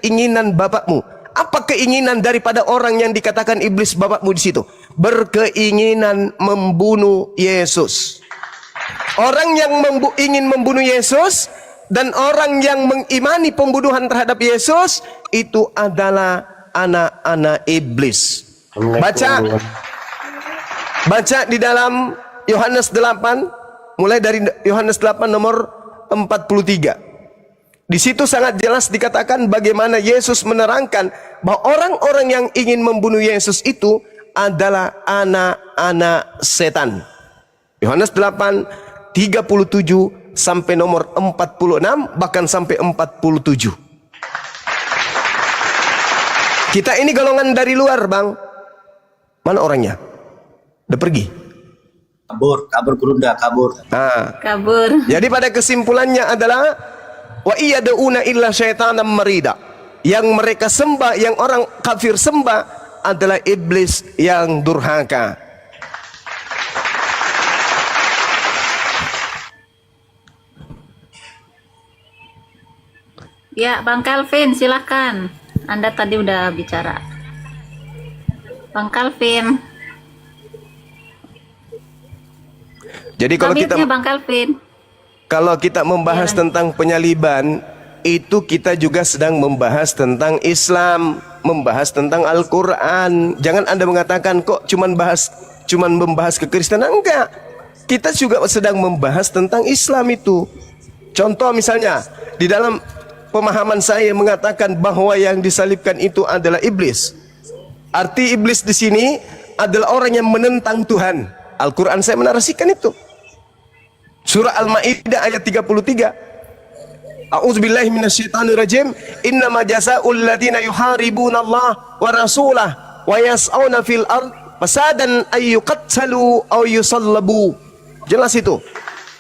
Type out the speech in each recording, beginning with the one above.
keinginan bapakmu. Apa keinginan daripada orang yang dikatakan iblis bapakmu di situ? Berkeinginan membunuh Yesus. Orang yang ingin membunuh Yesus dan orang yang mengimani pembunuhan terhadap Yesus itu adalah anak-anak iblis. Baca di dalam Yohanes 8, mulai dari Yohanes 8 nomor 43. Di situ sangat jelas dikatakan bagaimana Yesus menerangkan bahwa orang-orang yang ingin membunuh Yesus itu adalah anak-anak setan. Yohanes 8, 37 sampai nomor 46 bahkan sampai 47. Kita ini golongan dari luar, Bang. Mana orangnya? Udah pergi? Kabur Gurunda, kabur. Nah, Kabur. jadi pada kesimpulannya adalah wa iyad'una illa syaitanan marida. Yang mereka sembah, yang orang kafir sembah adalah iblis yang durhaka. Ya, Bang Calvin, silakan. Anda tadi udah bicara. Bang Calvin. Jadi Bang Calvin. Kalau kita membahas tentang penyaliban, itu kita juga sedang membahas tentang Islam, membahas tentang Al-Quran. Jangan Anda mengatakan kok cuman membahas kekristenan. Enggak, kita juga sedang membahas tentang Islam itu. Contoh misalnya, di dalam pemahaman saya mengatakan bahwa yang disalibkan itu adalah iblis. Arti iblis di sini adalah orang yang menentang Tuhan. Al-Quran saya menarasikan itu. Surah Al-Maidah ayat 33. A'udzubillahi minasyaitonirrajim. Innama jazaa'ul ladzina yuharibuna Allah wa rasulah wa yas'auna fil ard fasadan ay yuqattalu aw yusallabu. Jelas itu.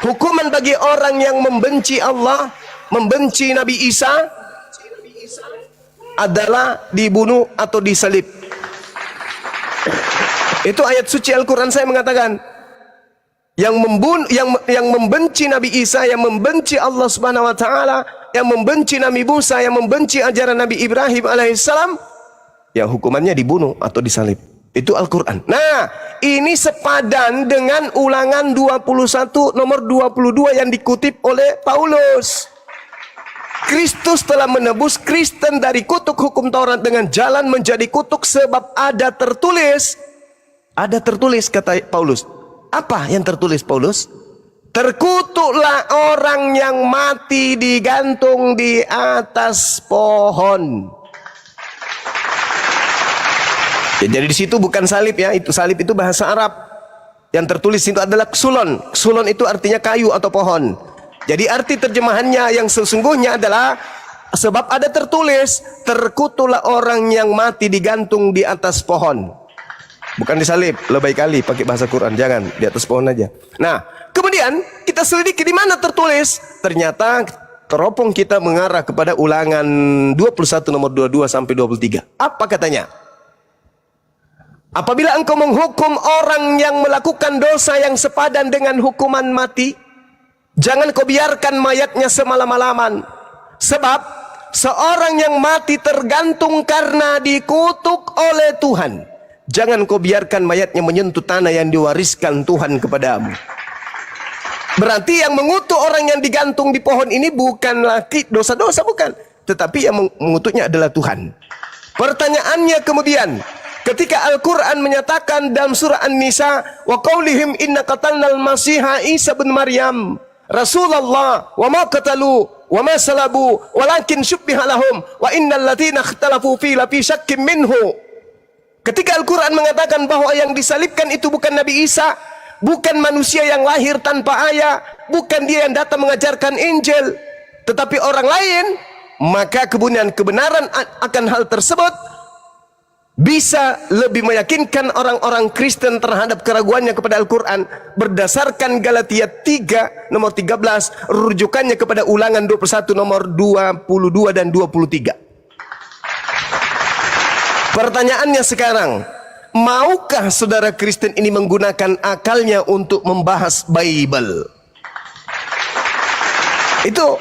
Hukuman bagi orang yang membenci Allah, membenci Nabi Isa adalah dibunuh atau disalib. Itu ayat suci Al-Quran saya mengatakan. Yang membenci Nabi Isa, yang membenci Allah Subhanahu wa taala, yang membenci Nabi Musa, yang membenci ajaran Nabi Ibrahim alaihissalam, yang hukumannya dibunuh atau disalib. Itu Al-Quran. Nah, ini sepadan dengan Ulangan 21 nomor 22 yang dikutip oleh Paulus. Kristus telah menebus Kristen dari kutuk hukum Taurat dengan jalan menjadi kutuk sebab ada tertulis. Ada tertulis kata Paulus. Apa yang tertulis Paulus? Terkutuklah orang yang mati digantung di atas pohon. Ya, jadi di situ bukan salib ya, itu salib itu bahasa Arab. Yang tertulis itu adalah ksulon. Ksulon itu artinya kayu atau pohon. Jadi arti terjemahannya yang sesungguhnya adalah sebab ada tertulis terkutuklah orang yang mati digantung di atas pohon. Bukan disalib, lebih kali pakai bahasa Quran, jangan di atas pohon aja. Nah, kemudian kita selidiki di mana tertulis. Ternyata teropong kita mengarah kepada Ulangan 21 nomor 22 sampai 23. Apa katanya? Apabila engkau menghukum orang yang melakukan dosa yang sepadan dengan hukuman mati, jangan kau biarkan mayatnya semalam-malaman. Sebab seorang yang mati tergantung karena dikutuk oleh Tuhan. Jangan kau biarkan mayatnya menyentuh tanah yang diwariskan Tuhan kepadamu. Berarti yang mengutuk orang yang digantung di pohon ini bukanlah dosa-dosa, bukan. Tetapi yang mengutuknya adalah Tuhan. Pertanyaannya kemudian, ketika Al-Quran menyatakan dalam surah An-Nisa, wa qaulihim inna qatalnal masiha Isa bin Maryam Rasulullah wa ma qatalu wa ma salabu walakin syubbiha lahum wa innal ladzina ikhtalafu fi lafi syakkim minhu. Ketika Al-Quran mengatakan bahwa yang disalibkan itu bukan Nabi Isa, bukan manusia yang lahir tanpa ayah, bukan dia yang datang mengajarkan Injil, tetapi orang lain, maka kebenaran akan hal tersebut bisa lebih meyakinkan orang-orang Kristen terhadap keraguannya kepada Al-Quran berdasarkan Galatia 3 nomor 13, rujukannya kepada Ulangan 21 nomor 22 dan 23. Pertanyaannya sekarang, maukah saudara Kristen ini menggunakan akalnya untuk membahas Bible? Itu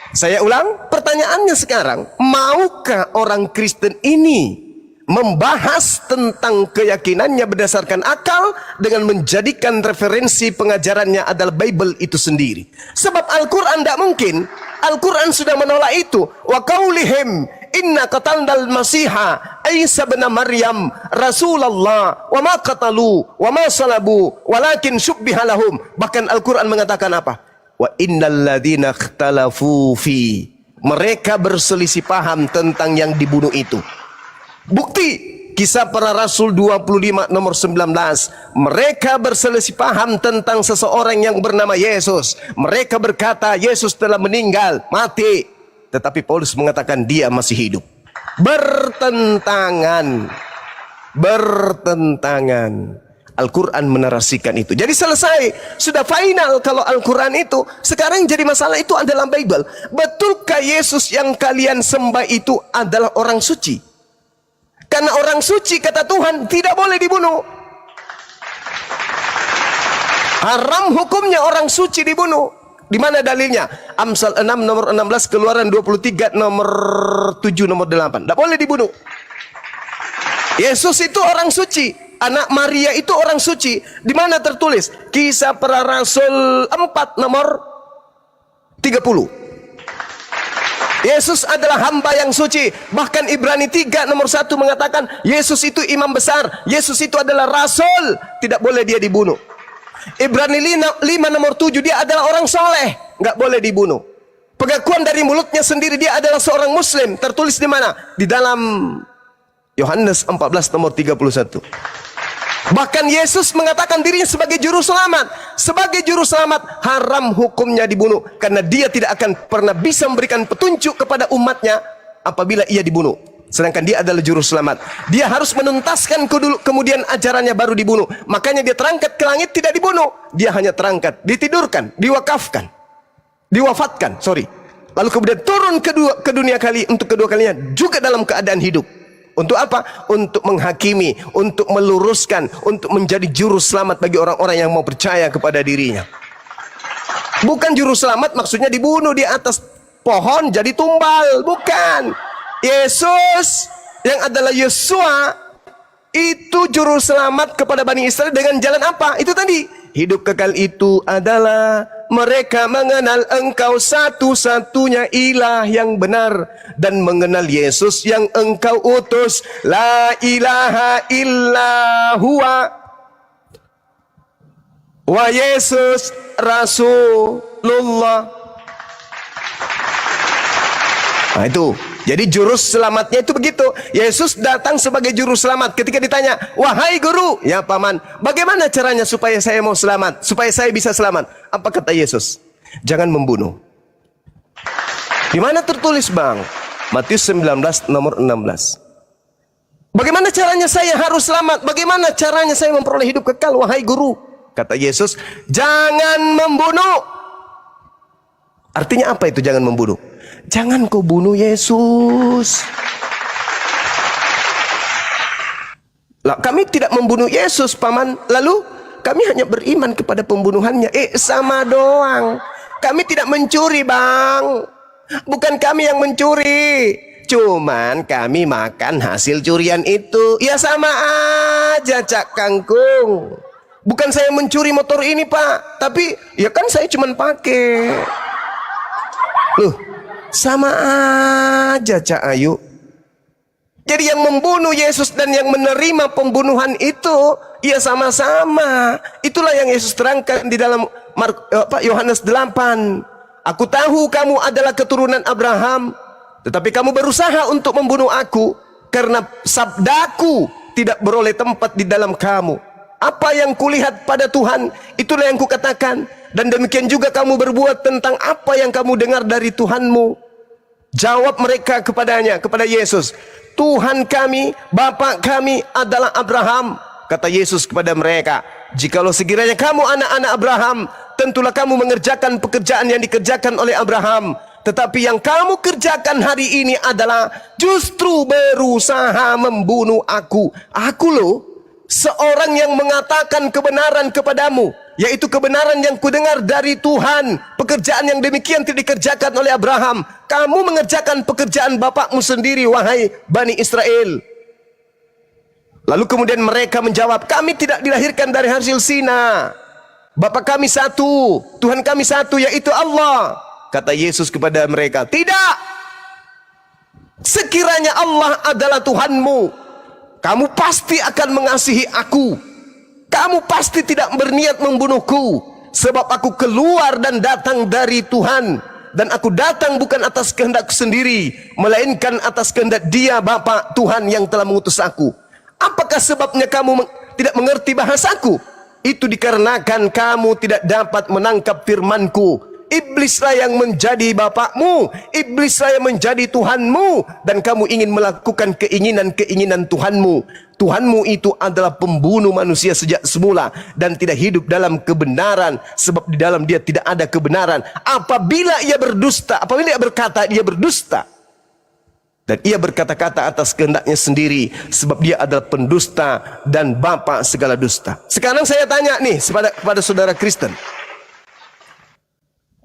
Saya ulang, pertanyaannya sekarang, maukah orang Kristen ini membahas tentang keyakinannya berdasarkan akal dengan menjadikan referensi pengajarannya adalah Bible itu sendiri? Sebab Al-Quran tidak mungkin. Al-Quran sudah menolak itu. Wa qaulihim inna qatalnal masiha Isa bin Maryam Rasulullah wa ma qatalu wa ma salabu walakin syubbiha lahum. Bahkan Al-Quran mengatakan apa? Wa innal ladzina ikhtalafu fi, mereka berselisih paham tentang yang dibunuh itu. Bukti Kisah Para Rasul 25 nomor 19. Mereka berselisih paham tentang seseorang yang bernama Yesus. Mereka berkata Yesus telah meninggal, mati. Tetapi Paulus mengatakan dia masih hidup. Bertentangan. Al-Quran menarasikan itu. Jadi selesai. Sudah final kalau Al-Quran itu. Sekarang jadi masalah itu adalah Bible. Betulkah Yesus yang kalian sembah itu adalah orang suci? Karena orang suci kata Tuhan tidak boleh dibunuh. Haram hukumnya orang suci dibunuh. Di mana dalilnya? Amsal 6 nomor 16, Keluaran 23 nomor 7 nomor 8. Tidak boleh dibunuh. Yesus itu orang suci. Anak Maria itu orang suci. Di mana tertulis? Kisah Para Rasul 4 nomor 30. Yesus adalah hamba yang suci. Bahkan Ibrani 3 nomor 1 mengatakan Yesus itu imam besar. Yesus itu adalah rasul. Tidak boleh dia dibunuh. Ibrani 5 nomor 7 dia adalah orang soleh. Nggak boleh dibunuh. Pengakuan dari mulutnya sendiri dia adalah seorang muslim. Tertulis di mana? Di dalam Yohanes 14 nomor 31. Bahkan Yesus mengatakan dirinya sebagai juru selamat. Sebagai juru selamat haram hukumnya dibunuh. Karena dia tidak akan pernah bisa memberikan petunjuk kepada umatnya apabila ia dibunuh. Sedangkan dia adalah juru selamat. Dia harus menuntaskan kemudian ajarannya baru dibunuh. Makanya dia terangkat ke langit tidak dibunuh. Dia hanya terangkat, ditidurkan, diwakafkan, diwafatkan, lalu kemudian turun ke dunia untuk kedua kalinya juga dalam keadaan hidup. Untuk apa? Untuk menghakimi, untuk meluruskan, untuk menjadi juru selamat bagi orang-orang yang mau percaya kepada dirinya. Bukan juru selamat maksudnya dibunuh di atas pohon jadi tumbal, bukan. Yesus yang adalah Yesua itu juru selamat kepada Bani Israel dengan jalan apa? Itu tadi. Hidup kekal itu adalah mereka mengenal Engkau satu-satunya ilah yang benar dan mengenal Yesus yang Engkau utus. La ilaha illa huwa wa Yesus Rasulullah. Nah itu. Jadi juru selamatnya itu begitu. Yesus datang sebagai juru selamat. Ketika ditanya, wahai guru, ya paman, bagaimana caranya supaya saya mau selamat? Supaya saya bisa selamat? Apa kata Yesus? Jangan membunuh. Di mana tertulis bang? Matius 19 nomor 16. Bagaimana caranya saya harus selamat? Bagaimana caranya saya memperoleh hidup kekal? Wahai guru, kata Yesus, jangan membunuh. Artinya apa itu jangan membunuh? Jangan kau bunuh Yesus. Lah, kami tidak membunuh Yesus, paman. Lalu kami hanya beriman kepada pembunuhannya. Sama doang. Kami tidak mencuri, bang. Bukan kami yang mencuri. Cuman kami makan hasil curian itu. Ya sama aja, Cak Kangkung. Bukan saya mencuri motor ini, Pak. Tapi ya kan saya cuman pakai. Loh, sama aja Cak Ayu. Jadi yang membunuh Yesus dan yang menerima pembunuhan itu ya sama-sama. Itulah yang Yesus terangkan di dalam Yohanes 8. Aku tahu kamu adalah keturunan Abraham, tetapi kamu berusaha untuk membunuh aku karena sabdaku tidak beroleh tempat di dalam kamu. Apa yang kulihat pada Tuhan, itulah yang kukatakan. Dan demikian juga kamu berbuat tentang apa yang kamu dengar dari Tuhanmu. Jawab mereka kepadanya, kepada Yesus, Tuhan kami, Bapa kami adalah Abraham. Kata Yesus kepada mereka, jikalau sekiranya kamu anak-anak Abraham, tentulah kamu mengerjakan pekerjaan yang dikerjakan oleh Abraham. Tetapi yang kamu kerjakan hari ini adalah justru berusaha membunuh aku. Aku loh, seorang yang mengatakan kebenaran kepadamu, yaitu kebenaran yang kudengar dari Tuhan. Pekerjaan yang demikian tidak dikerjakan oleh Abraham. Kamu mengerjakan pekerjaan bapakmu sendiri, wahai Bani Israel. Lalu kemudian mereka menjawab, kami tidak dilahirkan dari hasil zina. Bapa kami satu, Tuhan kami satu, yaitu Allah. Kata Yesus kepada mereka, tidak. Sekiranya Allah adalah Tuhanmu, kamu pasti akan mengasihi aku. Kamu pasti tidak berniat membunuhku, sebab aku keluar dan datang dari Tuhan. Dan aku datang bukan atas kehendakku sendiri, melainkan atas kehendak Dia, Bapa Tuhan yang telah mengutus aku. Apakah sebabnya kamu tidak mengerti bahasaku? Itu dikarenakan kamu tidak dapat menangkap firmanku. Iblislah yang menjadi bapakmu, iblislah yang menjadi Tuhanmu, dan kamu ingin melakukan keinginan-keinginan Tuhanmu. Tuhanmu itu adalah pembunuh manusia sejak semula dan tidak hidup dalam kebenaran, sebab di dalam dia tidak ada kebenaran. Apabila ia berdusta, apabila ia berkata, dia berdusta. Dan ia berkata-kata atas kehendaknya sendiri, sebab dia adalah pendusta dan bapa segala dusta. Sekarang saya tanya nih kepada saudara Kristen.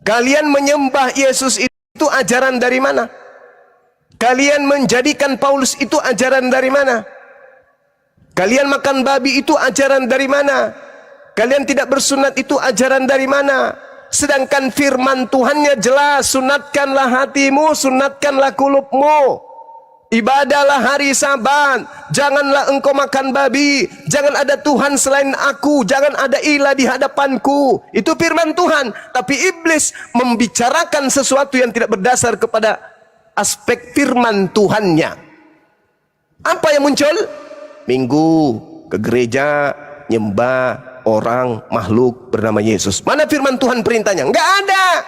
Kalian menyembah Yesus itu ajaran dari mana? Kalian menjadikan Paulus itu ajaran dari mana? Kalian makan babi itu ajaran dari mana? Kalian tidak bersunat itu ajaran dari mana? Sedangkan firman Tuhannya jelas, sunatkanlah hatimu, sunatkanlah kulupmu. Ibadahlah hari Sabat, janganlah engkau makan babi, jangan ada Tuhan selain aku, jangan ada ilah di hadapanku. Itu firman Tuhan. Tapi iblis membicarakan sesuatu yang tidak berdasar kepada aspek firman Tuhannya. Apa yang muncul? Minggu ke gereja, nyembah orang makhluk bernama Yesus. Mana firman Tuhan perintahnya? Enggak ada.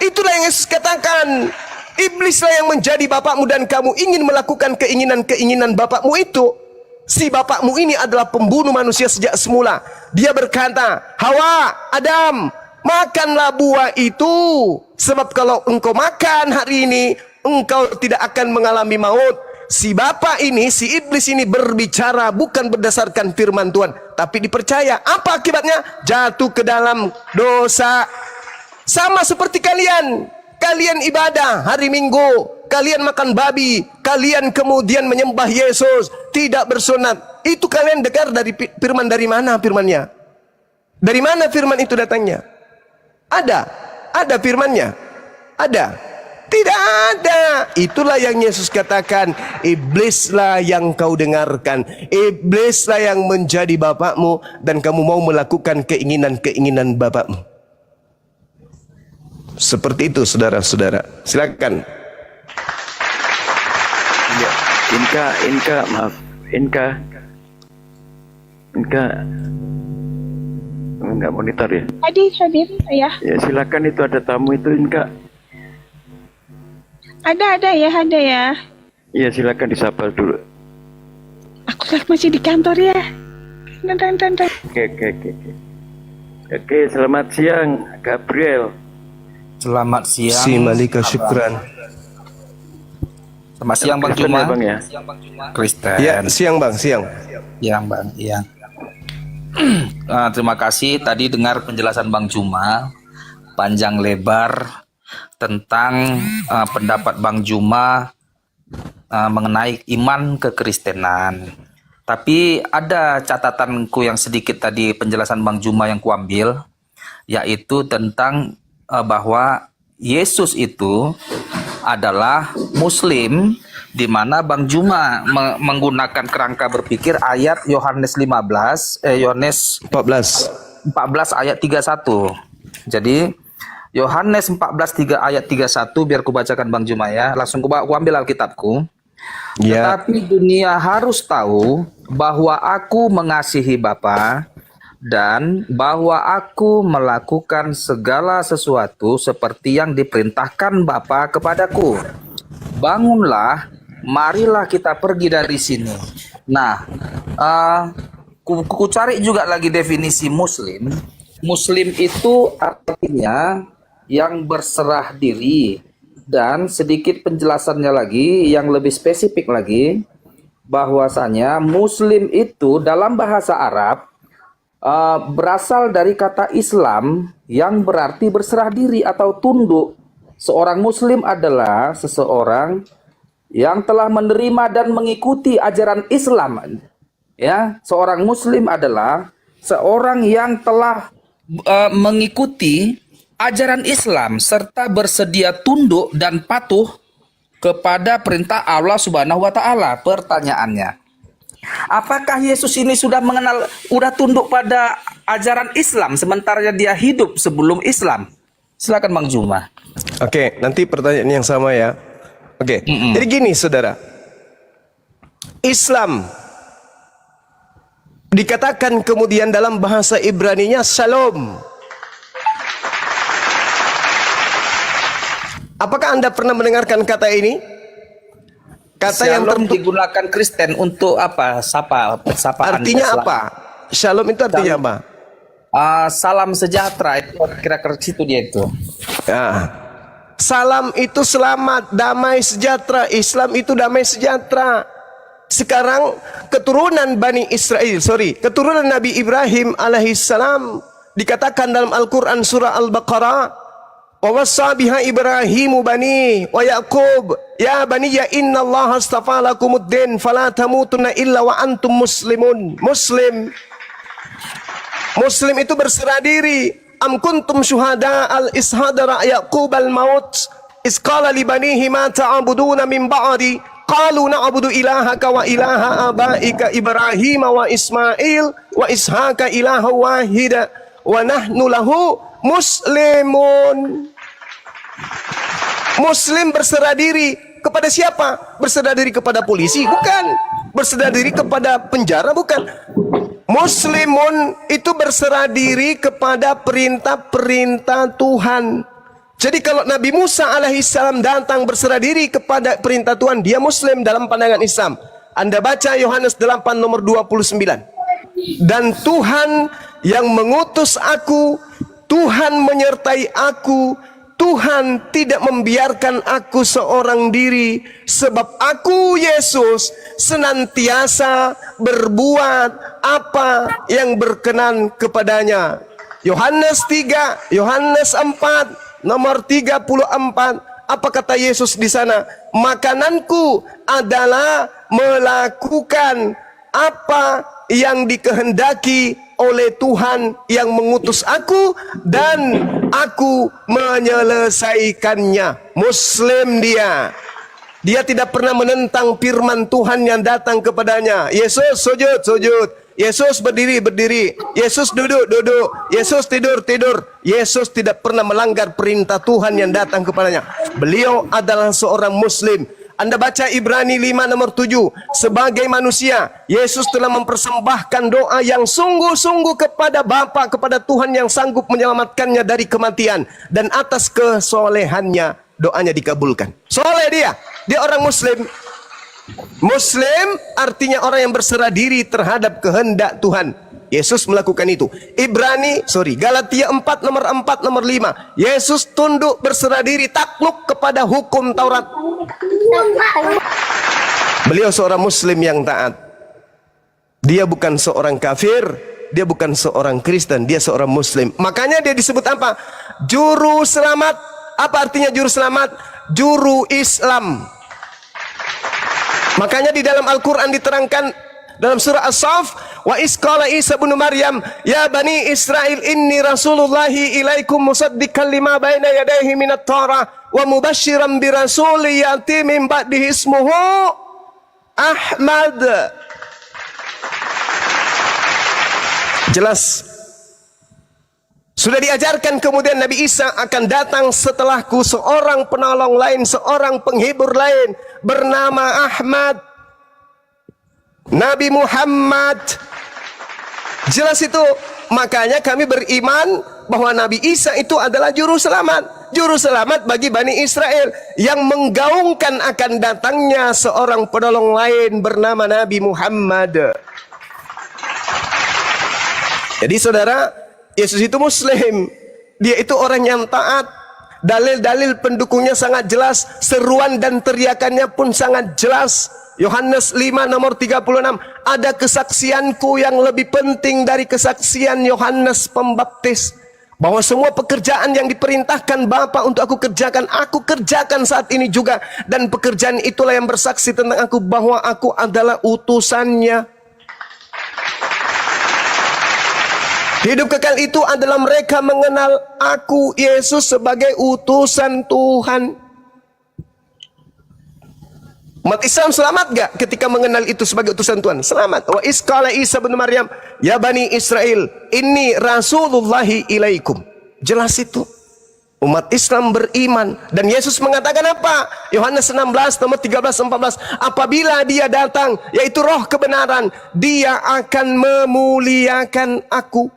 Itulah yang Yesus katakan. Iblislah yang menjadi bapakmu dan kamu ingin melakukan keinginan-keinginan bapakmu itu. Si bapakmu ini adalah pembunuh manusia sejak semula. Dia berkata, Hawa, Adam, makanlah buah itu. Sebab kalau engkau makan hari ini, engkau tidak akan mengalami maut. Si bapak ini, si iblis ini berbicara bukan berdasarkan firman Tuhan, tapi dipercaya. Apa akibatnya? Jatuh ke dalam dosa. Sama seperti kalian. Kalian ibadah hari Minggu, kalian makan babi, kalian kemudian menyembah Yesus, tidak bersunat. Itu kalian dengar dari firman dari mana firmannya? Dari mana firman itu datangnya? Ada firmannya? Ada? Tidak ada. Itulah yang Yesus katakan, iblislah yang kau dengarkan, iblislah yang menjadi bapakmu dan kamu mau melakukan keinginan-keinginan bapakmu. Seperti itu saudara-saudara. Silakan. Ya, maaf. Inka enggak monitor ya? Hadir, ya. Ya, silakan, itu ada tamu itu, Inka. Ada ya. Ya, silakan disapa dulu. Aku masih di kantor ya. Ntar. Oke, selamat siang, Gabriel. Selamat siang. Si Malika syukran. Selamat siang Bang Kristen Juma. ya, Bang ya? Kristen. Ya, siang Bang, siang. Siang Bang, iya. Terima kasih tadi dengar penjelasan Bang Juma panjang lebar tentang pendapat Bang Juma mengenai iman kekristenan. Tapi ada catatanku yang sedikit tadi penjelasan Bang Juma yang kuambil, yaitu tentang bahwa Yesus itu adalah Muslim, di mana Bang Juma menggunakan kerangka berpikir ayat Yohanes 14 ayat 31. Jadi Yohanes 14 ayat 31, biar kubacakan Bang Juma ya. Langsung ku ambil Alkitabku. Ya. Tetapi dunia harus tahu bahwa aku mengasihi Bapa dan bahwa aku melakukan segala sesuatu seperti yang diperintahkan Bapa kepadaku. Bangunlah, marilah kita pergi dari sini. Nah, ku cari juga lagi definisi Muslim. Muslim itu artinya yang berserah diri, dan sedikit penjelasannya lagi yang lebih spesifik lagi, bahwasanya Muslim itu dalam bahasa Arab berasal dari kata Islam yang berarti berserah diri atau tunduk. Seorang Muslim adalah seseorang yang telah menerima dan mengikuti ajaran Islam. Ya, seorang Muslim adalah seorang yang telah mengikuti ajaran Islam serta bersedia tunduk dan patuh kepada perintah Allah Subhanahu wa taala. Pertanyaannya, apakah Yesus ini sudah tunduk pada ajaran Islam sementara dia hidup sebelum Islam? Silakan Bang Juma. Oke, nanti pertanyaan yang sama ya. Oke, jadi gini saudara. Islam dikatakan kemudian dalam bahasa Ibrani-nya Shalom. Apakah Anda pernah mendengarkan kata ini? Kata yang Shalom digunakan Kristen untuk apa? Sapaan. artinya apa? Shalom itu artinya apa? Salam sejahtera, itu kira-kira situ dia itu. Ya. Salam itu selamat, damai sejahtera. Islam itu damai sejahtera. Sekarang keturunan keturunan Nabi Ibrahim alaihissalam dikatakan dalam Al-Quran surah Al-Baqarah, wa wassa biha Ibrahimu bani wa Yaqub ya baniya innallaha astafa lakumuddin fala tamutunna illa wa antum muslimun. Muslim itu berserah diri. Am kuntum syuhada al-ishadara Yaqub al-maut isqala li banihi ma ta'buduna min ba'di qalu na'budu ilahaka wa ilaha abaika Ibrahim wa Ismail wa Ishaka ilaha wahida wa nahnu lahu muslimun. Muslim berserah diri kepada siapa? Berserah diri kepada polisi? Bukan. Berserah diri kepada penjara? Bukan. Muslimun itu berserah diri kepada perintah-perintah Tuhan. Jadi kalau Nabi Musa alaihissalam datang berserah diri kepada perintah Tuhan, dia Muslim dalam pandangan Islam. Anda baca Yohanes 8 nomor 29. Dan Tuhan yang mengutus aku, Tuhan menyertai aku, Tuhan tidak membiarkan aku seorang diri, sebab aku Yesus senantiasa berbuat apa yang berkenan kepadanya. Yohanes 3, Yohanes 4 nomor 34. Apa kata Yesus di sana? Makananku adalah melakukan apa yang dikehendaki oleh Tuhan yang mengutus aku, dan aku menyelesaikannya. Muslim dia. Dia tidak pernah menentang firman Tuhan yang datang kepadanya. Yesus sujud, sujud. Yesus berdiri, berdiri. Yesus duduk, duduk. Yesus tidur, tidur. Yesus tidak pernah melanggar perintah Tuhan yang datang kepadanya. Beliau adalah seorang Muslim. Anda baca Ibrani 5 nomor 7. Sebagai manusia, Yesus telah mempersembahkan doa yang sungguh-sungguh kepada Bapa, kepada Tuhan yang sanggup menyelamatkannya dari kematian. Dan atas kesolehannya, doanya dikabulkan. Soleh dia. Dia orang Muslim. Muslim artinya orang yang berserah diri terhadap kehendak Tuhan. Yesus melakukan itu. Galatia 4 nomor 5. Yesus tunduk, berserah diri, takluk kepada hukum Taurat. Beliau seorang Muslim yang taat. Dia bukan seorang kafir, dia bukan seorang Kristen, dia seorang Muslim. Makanya dia disebut apa? Juru selamat. Apa artinya juru selamat? Juru Islam. Makanya di dalam Al-Quran diterangkan dalam surah As-Saff, wa isqala Isa bin Maryam ya bani Israel inni rasulullahi ilaikum musaddiqan lima baina yadayhi minat Taurah wa mubasysyiran bi rasulin ya'ti min ba'dihi ismuhu Ahmad. Jelas. Sudah diajarkan kemudian Nabi Isa akan datang setelahku seorang penolong lain, seorang penghibur lain bernama Ahmad. Nabi Muhammad. Jelas itu. Makanya kami beriman bahwa Nabi Isa itu adalah juru selamat. Juru selamat bagi Bani Israel yang menggaungkan akan datangnya seorang penolong lain bernama Nabi Muhammad. Jadi saudara, Yesus itu Muslim. Dia itu orang yang taat. Dalil-dalil pendukungnya sangat jelas. Seruan dan teriakannya pun sangat jelas. Yohanes 5 nomor 36. Ada kesaksianku yang lebih penting dari kesaksian Yohanes Pembaptis. Bahwa semua pekerjaan yang diperintahkan Bapa untuk aku kerjakan saat ini juga. Dan pekerjaan itulah yang bersaksi tentang aku bahwa aku adalah utusannya. Hidup kekal itu adalah mereka mengenal aku, Yesus, sebagai utusan Tuhan. Umat Islam selamat gak ketika mengenal itu sebagai utusan Tuhan? Selamat. Wa isqala Isa bin Maryam, ya Bani Israel, inni rasulullahi ilaikum. Jelas itu. Umat Islam beriman. Dan Yesus mengatakan apa? Yohanes 16 nomor 13-14. Apabila dia datang, yaitu roh kebenaran, dia akan memuliakan aku.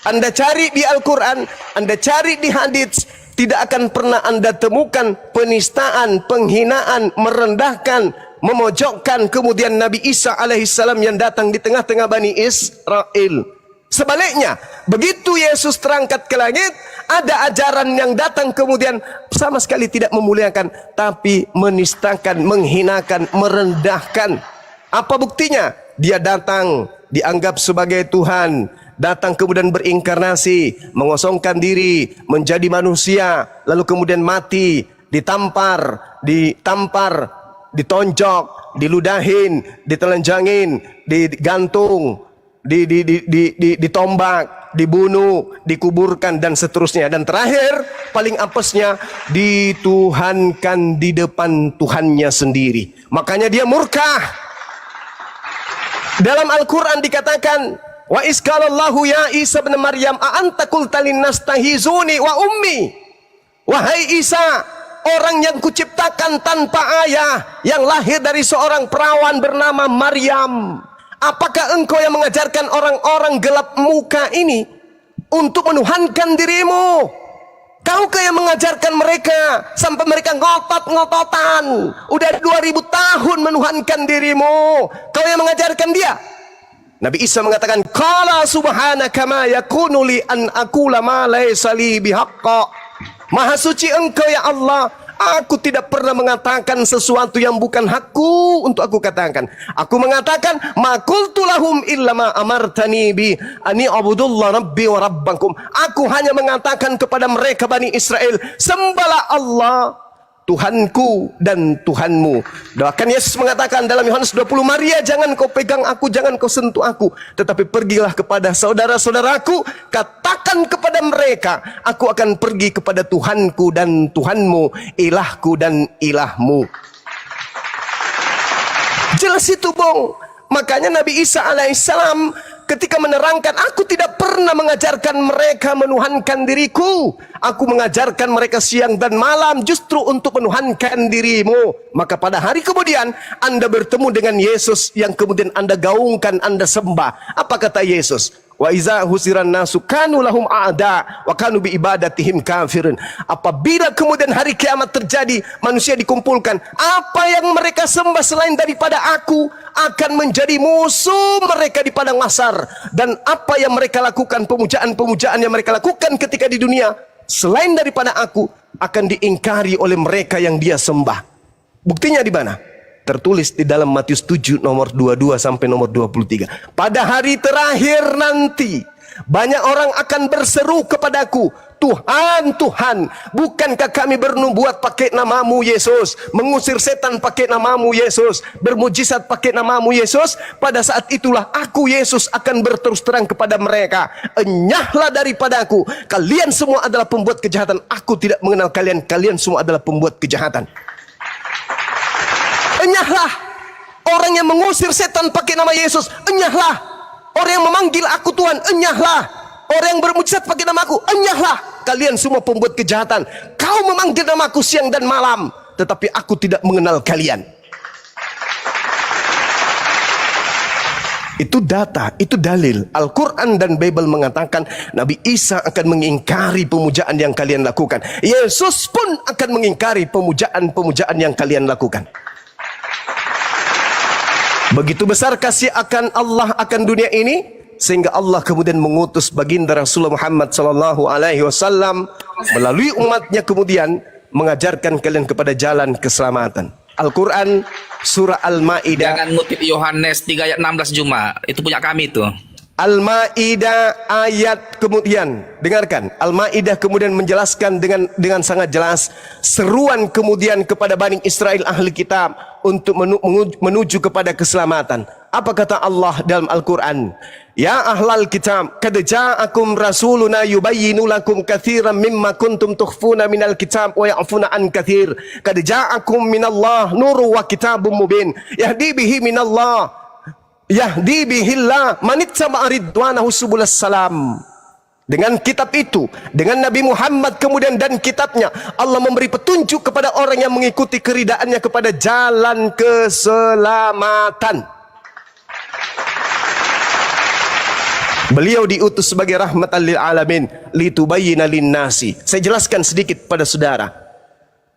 Anda cari di Al-Quran, Anda cari di hadits, tidak akan pernah Anda temukan penistaan, penghinaan, merendahkan, memojokkan kemudian Nabi Isa alaihissalam yang datang di tengah-tengah Bani Israel. Sebaliknya, begitu Yesus terangkat ke langit, ada ajaran yang datang kemudian sama sekali tidak memuliakan, tapi menistakan, menghinakan, merendahkan. Apa buktinya? Dia datang dianggap sebagai Tuhan, datang kemudian berinkarnasi, mengosongkan diri, menjadi manusia, lalu kemudian mati, ditampar, ditonjok, diludahin, ditelanjangin, digantung, ditombak, dibunuh, dikuburkan, dan seterusnya. Dan terakhir, paling apesnya, dituhankan di depan Tuhannya sendiri. Makanya dia murka. Dalam Al-Quran dikatakan, wa iskalallahu ya Isa bin Maryam a anta qulta linnas tahizuni wa ummi. Wahai Isa, orang yang kuciptakan tanpa ayah, yang lahir dari seorang perawan bernama Maryam, apakah engkau yang mengajarkan orang-orang gelap muka ini untuk menuhankan dirimu? Kaukah yang mengajarkan mereka sampai mereka ngotot-ngototan, udah 2000 tahun menuhankan dirimu? Kau yang mengajarkan dia? Nabi Isa mengatakan, qala subhanaka ma yakunu li an aqula ma laysa li bihaqqa. Maha suci engkau ya Allah, aku tidak pernah mengatakan sesuatu yang bukan hakku untuk aku katakan. Aku mengatakan, ma qultu lahum illa ma amartani bi ani abudullah rabbi wa rabbakum. Aku hanya mengatakan kepada mereka Bani Israel, sembahlah Allah, Tuhanku dan Tuhanmu. Bahkan Yesus mengatakan dalam Yohanes 20, Maria, jangan kau pegang aku, jangan kau sentuh aku, tetapi pergilah kepada saudara-saudaraku, katakan kepada mereka, aku akan pergi kepada Tuhanku dan Tuhanmu, ilahku dan ilahmu. Jelas itu, Bung. Makanya Nabi Isa alaihissalam ketika menerangkan, aku tidak pernah mengajarkan mereka menuhankan diriku, aku mengajarkan mereka siang dan malam justru untuk menuhankan dirimu. Maka pada hari kemudian Anda bertemu dengan Yesus yang kemudian Anda gaungkan, Anda sembah. Apa kata Yesus? Wa iza husiran nasu kanu lahum a'da wa kanu bi ibadatihim kafirin. Apabila kemudian hari kiamat terjadi, manusia dikumpulkan, apa yang mereka sembah selain daripada aku akan menjadi musuh mereka di padang mahsyar. Dan apa yang mereka lakukan, pemujaan-pemujaan yang mereka lakukan ketika di dunia selain daripada aku, akan diingkari oleh mereka yang dia sembah. Buktinya di mana? Tertulis di dalam Matius 7 nomor 22 sampai nomor 23. Pada hari terakhir nanti, banyak orang akan berseru kepadaku, Tuhan, Tuhan, bukankah kami bernubuat pakai namamu Yesus, mengusir setan pakai namamu Yesus, bermujizat pakai namamu Yesus? Pada saat itulah aku, Yesus, akan berterus terang kepada mereka, enyahlah daripadaku, kalian semua adalah pembuat kejahatan, aku tidak mengenal kalian, kalian semua adalah pembuat kejahatan. Enyahlah orang yang mengusir setan pakai nama Yesus, enyahlah orang yang memanggil aku Tuhan, enyahlah orang yang bermujizat pakai nama aku, enyahlah kalian semua pembuat kejahatan. Kau memanggil namaku siang dan malam, tetapi aku tidak mengenal kalian. Itu data, itu dalil. Al-Quran dan Bible mengatakan Nabi Isa akan mengingkari pemujaan yang kalian lakukan. Yesus pun akan mengingkari pemujaan-pemujaan yang kalian lakukan. Begitu besar kasih akan Allah akan dunia ini, sehingga Allah kemudian mengutus baginda Rasulullah Muhammad SAW melalui umatnya kemudian mengajarkan kalian kepada jalan keselamatan. Al-Quran surah Al-Maidah. Jangan ngutip Yohanes 3 ayat 16 Juma. Itu punya kami itu. Al-Maidah ayat kemudian, dengarkan, Al-Maidah kemudian menjelaskan dengan sangat jelas seruan kemudian kepada Bani Israel ahli kitab untuk menuju kepada keselamatan. Apa kata Allah dalam Al-Quran? Ya ahlal kitab, qad ja'akum rasuluna yubayyinu lakum katsiran mimma kuntum tukhfuna minal kitab wa ya'funa an katsir. Qad ja'akum minallah nurun wa kitabun mubin yahdi bihi minallah yahdi bihillah manittaba ridwanahu subulas salam. Dengan kitab itu, dengan Nabi Muhammad kemudian dan kitabnya, Allah memberi petunjuk kepada orang yang mengikuti keridaannya kepada jalan keselamatan. Beliau diutus sebagai rahmatan lil alamin, litubayyina linnasi. Saya jelaskan sedikit pada saudara.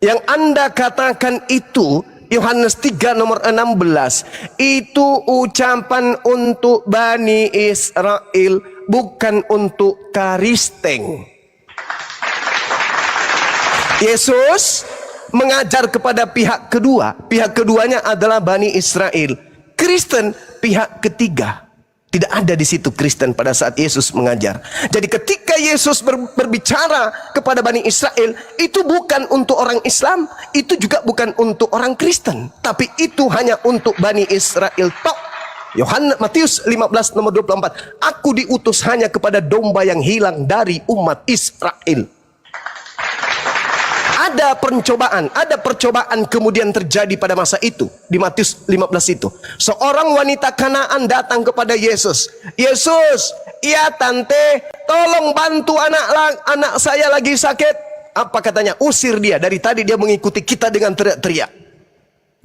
Yang Anda katakan itu Yohanes 3 nomor 16 itu ucapan untuk Bani Israel, bukan untuk Kristen. Yesus mengajar kepada pihak kedua. Pihak keduanya adalah Bani Israel. Kristen pihak ketiga. Tidak ada di situ Kristen pada saat Yesus mengajar. Jadi ketika Yesus berbicara kepada Bani Israel, itu bukan untuk orang Islam, itu juga bukan untuk orang Kristen, tapi itu hanya untuk Bani Israel tok. Yohanes Matius 15 nomor 24. Aku diutus hanya kepada domba yang hilang dari umat Israel. Ada percobaan kemudian terjadi pada masa itu. Di Matius 15 itu, seorang wanita Kanaan datang kepada Yesus. Yesus, iya tante, tolong bantu anak saya lagi sakit. Apa katanya? Usir dia. Dari tadi dia mengikuti kita dengan teriak-teriak.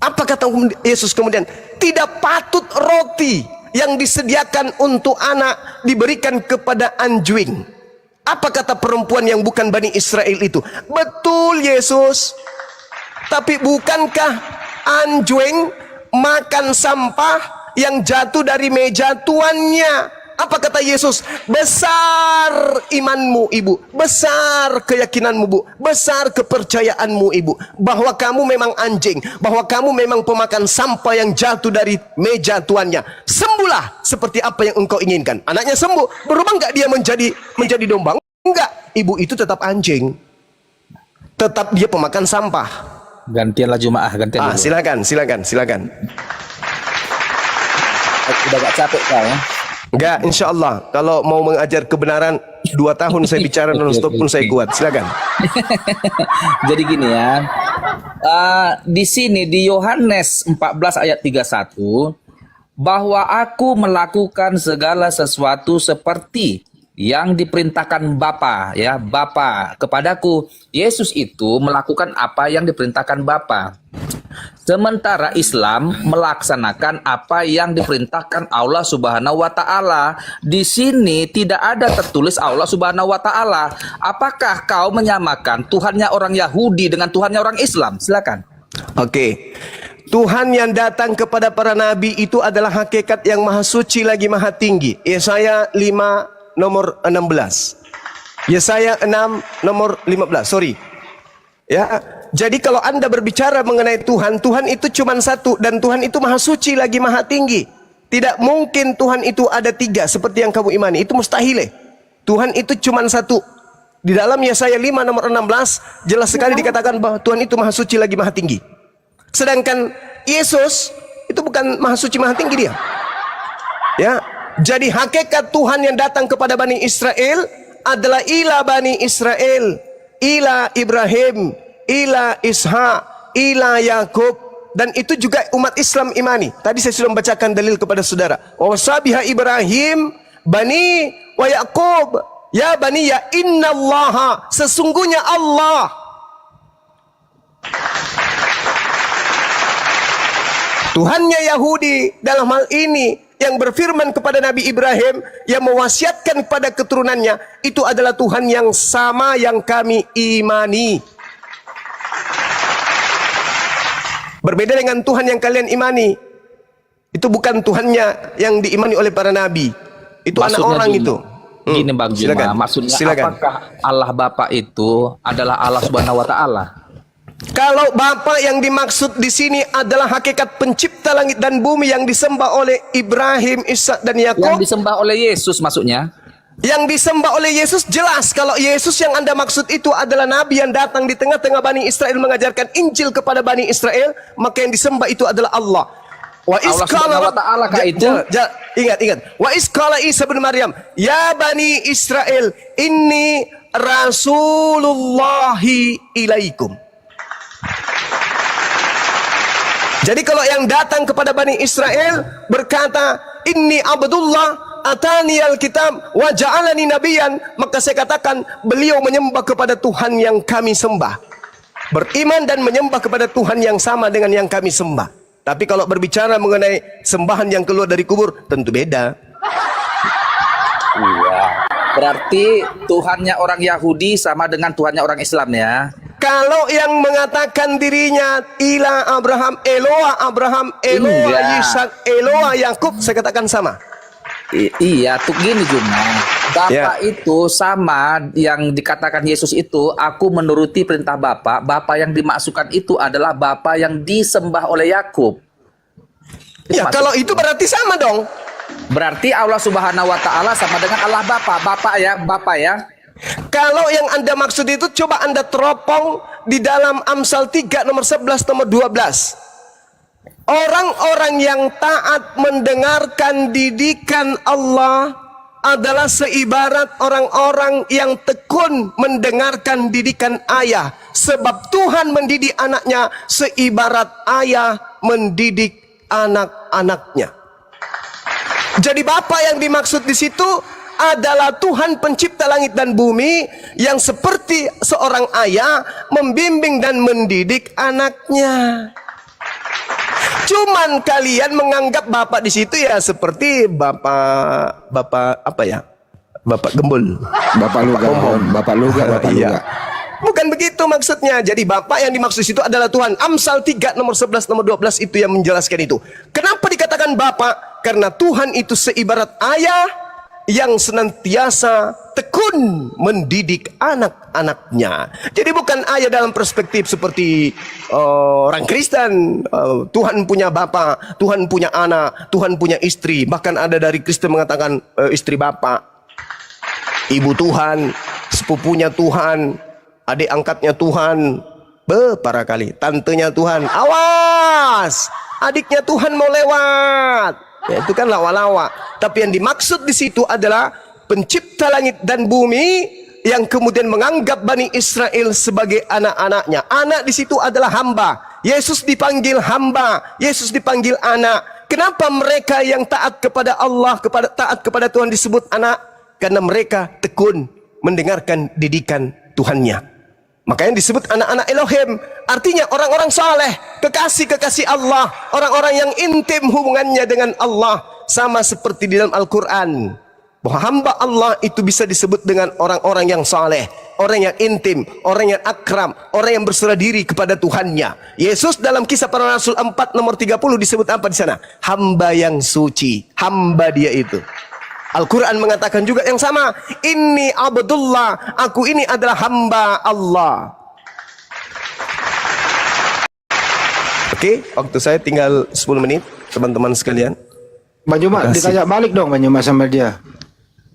Apa kata Yesus kemudian? Tidak patut roti yang disediakan untuk anak diberikan kepada anjing. Apa kata perempuan yang bukan Bani Israel itu? Betul Yesus. Tapi bukankah anjing makan sampah yang jatuh dari meja tuannya? Apa kata Yesus? Besar imanmu ibu, besar keyakinanmu bu, besar kepercayaanmu ibu, bahwa kamu memang anjing, bahwa kamu memang pemakan sampah yang jatuh dari meja tuannya. Sembuhlah seperti apa yang engkau inginkan. Anaknya sembuh. Berubah enggak dia menjadi domba? Enggak. Ibu itu tetap anjing, tetap dia pemakan sampah. Gantianlah Jumaah, gantian. Silakan. Udah gak capek kau ya? Enggak, insya Allah. Kalau mau mengajar kebenaran 2 tahun saya bicara non-stop pun saya kuat. Silakan. Jadi gini ya. Di sini di Yohanes 14 ayat 31, bahwa aku melakukan segala sesuatu seperti yang diperintahkan Bapa, ya, Bapa kepadaku. Yesus itu melakukan apa yang diperintahkan Bapa. Sementara Islam melaksanakan apa yang diperintahkan Allah Subhanahu wa taala. Di sini tidak ada tertulis Allah Subhanahu wa taala. Apakah kau menyamakan Tuhannya orang Yahudi dengan Tuhannya orang Islam? Silakan. Oke. Tuhan yang datang kepada para nabi itu adalah hakikat yang maha suci lagi maha tinggi. Yesaya 5 nomor 16. Yesaya 6 nomor 15. Sorry. Ya, jadi kalau Anda berbicara mengenai Tuhan, Tuhan itu cuma satu dan Tuhan itu maha suci lagi maha tinggi. Tidak mungkin Tuhan itu ada 3 seperti yang kamu imani. Itu mustahil. Tuhan itu cuma satu. Di dalam Yesaya 5 nomor 16 jelas sekali dikatakan bahwa Tuhan itu maha suci lagi maha tinggi. Sedangkan Yesus itu bukan maha suci maha tinggi dia. Ya, jadi hakikat Tuhan yang datang kepada Bani Israel adalah ilah Bani Israel, ilah Ibrahim, ilah Ishak, ilah Yakub, dan itu juga umat Islam imani. Tadi saya sudah membacakan dalil kepada saudara. Wasabiha Ibrahim bani wa Yakub, ya bani ya innallaha, sesungguhnya Allah. Tuhannya Yahudi dalam hal ini yang berfirman kepada Nabi Ibrahim, yang mewasiatkan kepada keturunannya, itu adalah Tuhan yang sama yang kami imani. Berbeda dengan Tuhan yang kalian imani. Itu bukan Tuhannya yang diimani oleh para nabi. Itu maksudnya anak orang itu. Gini Bang Juma, maksudnya silakan. Apakah Allah Bapa itu adalah Allah Subhanahu wa taala? Kalau Bapa yang dimaksud di sini adalah hakikat pencipta langit dan bumi yang disembah oleh Ibrahim, Ishak dan Yang Yakub, disembah oleh Yesus maksudnya. yang disembah oleh Yesus, jelas kalau Yesus yang Anda maksud itu adalah nabi yang datang di tengah-tengah Bani Israel mengajarkan Injil kepada Bani Israel, maka yang disembah itu adalah Allah. Wa Allah Subhanahu wa Ta'ala kah itu? Ingat. Wa isqala Isa bin Maryam, ya Bani Israel, inni rasulullahi ilaikum. Jadi kalau yang datang kepada Bani Israel berkata, inni abdullah atani alkitab wa ja'alani nabiyan, maka saya katakan beliau menyembah kepada Tuhan yang kami sembah, beriman dan menyembah kepada Tuhan yang sama dengan yang kami sembah. Tapi kalau berbicara mengenai sembahan yang keluar dari kubur, tentu beda. Iya. Berarti Tuhannya orang Yahudi sama dengan Tuhannya orang Islam ya. Kalau yang mengatakan dirinya ilah Abraham, Eloa Abraham, Eloa Enggak. Ishak, Eloa Yakub, saya katakan sama. Iya, tuh gini Juma. Bapak Ya. itu sama yang dikatakan Yesus itu, aku menuruti perintah Bapak. Bapak yang dimaksudkan itu adalah Bapak yang disembah oleh Yakub. Itu Ya, maksud- kalau itu berarti sama dong. Berarti Allah Subhanahu wa Ta'ala sama dengan Allah Bapa. Bapak ya. Kalau yang Anda maksud itu, coba Anda teropong di dalam Amsal 3 nomor 11 nomor 12. Orang-orang yang taat mendengarkan didikan Allah adalah seibarat orang-orang yang tekun mendengarkan didikan ayah. Sebab Tuhan mendidik anaknya seibarat ayah mendidik anak-anaknya. Jadi Bapa yang dimaksud di situ adalah Tuhan pencipta langit dan bumi yang seperti seorang ayah membimbing dan mendidik anaknya. Cuman kalian menganggap Bapak di situ ya seperti Bapak apa ya? Bapak Gembul. Bapak Luga, Bapak Luga, Bapak Iya. Luga. Bukan begitu maksudnya. Jadi Bapak yang dimaksud situ adalah Tuhan. Amsal 3 nomor 11 nomor 12 itu yang menjelaskan itu. Kenapa dikatakan Bapak? Karena Tuhan itu seibarat ayah yang senantiasa tekun mendidik anak-anaknya. Jadi bukan ayah dalam perspektif seperti orang Kristen. Tuhan punya bapak, Tuhan punya anak, Tuhan punya istri. Bahkan ada dari Kristen mengatakan istri bapak, ibu Tuhan, sepupunya Tuhan, adik angkatnya Tuhan. Para kali, tantenya Tuhan. Awas, adiknya Tuhan mau lewat. Ya, itu kan lawa-lawa. Tapi yang dimaksud di situ adalah pencipta langit dan bumi yang kemudian menganggap Bani Israel sebagai anak-anaknya. Anak di situ adalah hamba. Yesus dipanggil hamba, Yesus dipanggil anak. Kenapa mereka yang taat kepada Allah, taat kepada Tuhan disebut anak? Karena mereka tekun mendengarkan didikan Tuhannya. Makanya disebut anak-anak Elohim. Artinya orang-orang saleh, kekasih-kekasih Allah, orang-orang yang intim hubungannya dengan Allah. Sama seperti di dalam Al-Quran, bahwa hamba Allah itu bisa disebut dengan orang-orang yang saleh, orang yang intim, orang yang akram, orang yang berserah diri kepada Tuhannya. Yesus dalam Kisah Para Rasul 4 nomor 30 disebut apa di sana? Hamba yang suci, hamba dia itu. Al-Quran mengatakan juga yang sama. Inni abdullah, aku ini adalah hamba Allah. Oke, waktu saya tinggal 10 menit, teman-teman sekalian. Bang Juma, ditanya balik dong Bang Juma sama dia.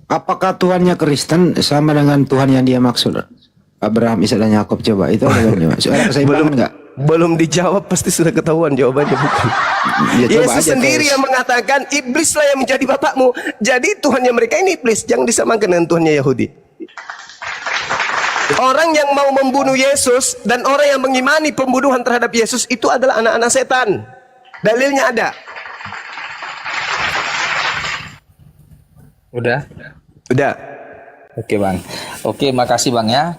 Apakah Tuhannya Kristen sama dengan Tuhan yang dia maksud? Abraham, Ishak dan Yakub, coba itu ada Bang Juma. Soalnya saya belum enggak? Belum dijawab, pasti sudah ketahuan jawabannya, bukan? Ya, coba Yesus aja sendiri terus. yang mengatakan iblislah yang menjadi bapakmu. Jadi Tuhannya mereka ini iblis, jangan disamakan dengan Tuhannya Yahudi. Orang yang mau membunuh Yesus dan orang yang mengimani pembunuhan terhadap Yesus itu adalah anak-anak setan. Dalilnya ada. Udah. Udah. Oke Bang. Oke, makasih Bang ya.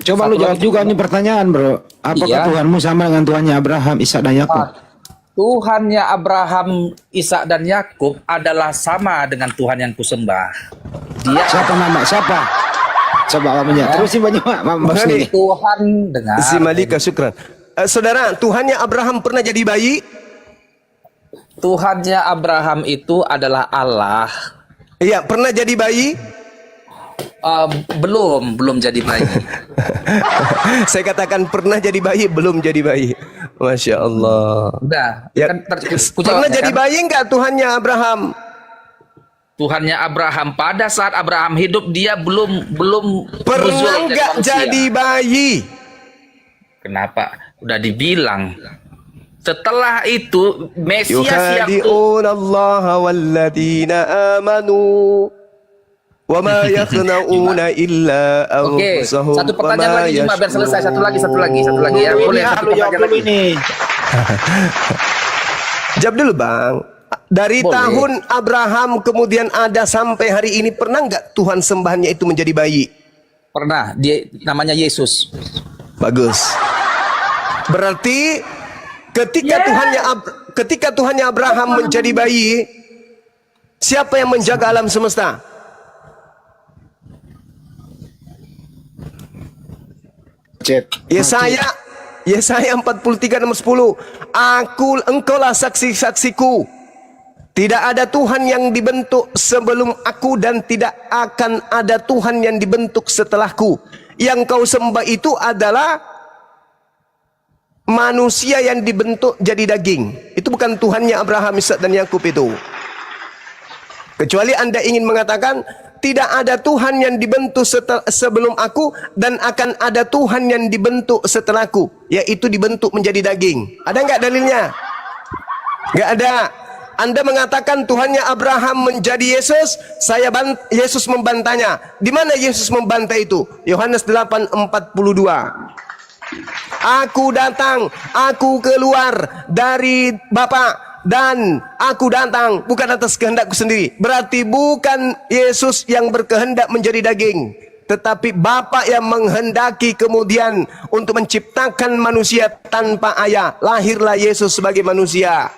Coba lu jawab juga nih pertanyaan bro. Apakah Iya. Tuhanmu sama dengan Tuhannya Abraham, Ishak dan Yakub? Tuhannya Abraham, Ishak dan Yakub adalah sama dengan Tuhan yang kusembah. Dia Siapa nama? Siapa? Coba namanya. Terus sih banyak Bang Ini. Tuhan dengan Si Malika syukran. Saudara, Tuhannya Abraham pernah jadi bayi? Tuhannya Abraham itu adalah Allah. Iya, pernah jadi bayi? belum jadi bayi. Saya katakan pernah jadi bayi, belum jadi bayi. Masya Allah. Udah. Ya, Kan ku pernah jawab, jadi kan? bayi enggak Tuhannya Abraham? Tuhannya Abraham pada saat Abraham hidup dia belum Pernah nuzul enggak manusia. jadi bayi? Kenapa? Udah dibilang. Setelah itu Mesias yang Yukhadi'un Allah walladina amanu wa ma yakhna'una illa Oke, anfusahum satu wa pertanyaan ma lagi cuma biar selesai. Satu lagi ya. Ini Boleh satu lu jawab pertanyaan dulu lagi. ini. Jawab dulu Bang. Dari Boleh. tahun Abraham kemudian ada sampai hari ini pernah enggak Tuhan sembahannya itu menjadi bayi? Pernah, dia namanya Yesus. Bagus. Berarti ketika Tuhannya Abraham menjadi bayi, siapa yang menjaga alam semesta? Yesaya 43 nomor 10. Engkaulah saksi-saksiku. Tidak ada Tuhan yang dibentuk sebelum aku dan tidak akan ada Tuhan yang dibentuk setelahku. Yang kau sembah itu adalah manusia yang dibentuk jadi daging. Itu bukan Tuhannya Abraham, Ishak dan Yakub itu. Kecuali Anda ingin mengatakan tidak ada Tuhan yang dibentuk sebelum aku dan akan ada Tuhan yang dibentuk setelahku, yaitu dibentuk menjadi daging. Ada enggak dalilnya? Enggak ada. Anda mengatakan Tuhannya Abraham menjadi Yesus, Yesus membantahnya. Di mana Yesus membantah itu? Yohanes 8:42. Aku datang, aku keluar dari Bapa dan aku datang bukan atas kehendakku sendiri. Berarti bukan Yesus yang berkehendak menjadi daging, tetapi Bapa yang menghendaki kemudian untuk menciptakan manusia tanpa ayah. Lahirlah Yesus sebagai manusia.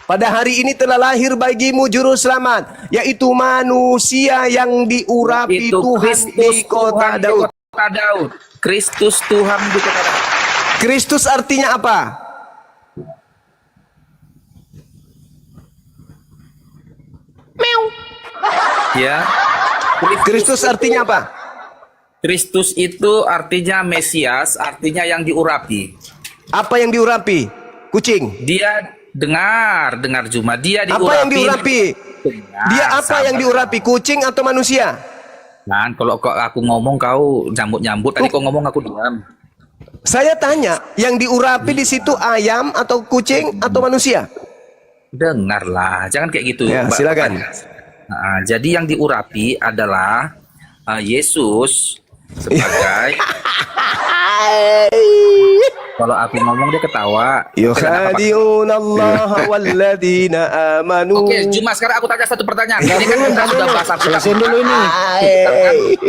Pada hari ini telah lahir bagimu juru selamat, yaitu manusia yang diurapi Itu Tuhan Kristus di kota Tuhan Daud. di kota Daud. Kristus Tuhan di kota Daud. Kristus artinya apa? Ya. Kristus artinya apa? Kristus itu artinya Mesias, artinya yang diurapi. Apa yang diurapi? Kucing. Dia dengar Juma. Dia diurapi. Apa yang diurapi? Dengar, Dia apa yang sabar. diurapi? Kucing atau manusia? Nah, kalau aku ngomong kau nyambut. Tadi kau ngomong aku diam. Saya tanya, yang diurapi di situ ayam atau kucing atau manusia? Dengarlah, jangan kayak gitu. Ya, Mbak. silakan. Nah, jadi yang diurapi adalah Yesus sebagai. Kalau aku ngomong dia ketawa. Yukhadi'un Allah walladina amanu. Oke, cuma sekarang aku tanya satu pertanyaan. Ini kan kita sudah bahas Alkitab. Jelasin dulu ini.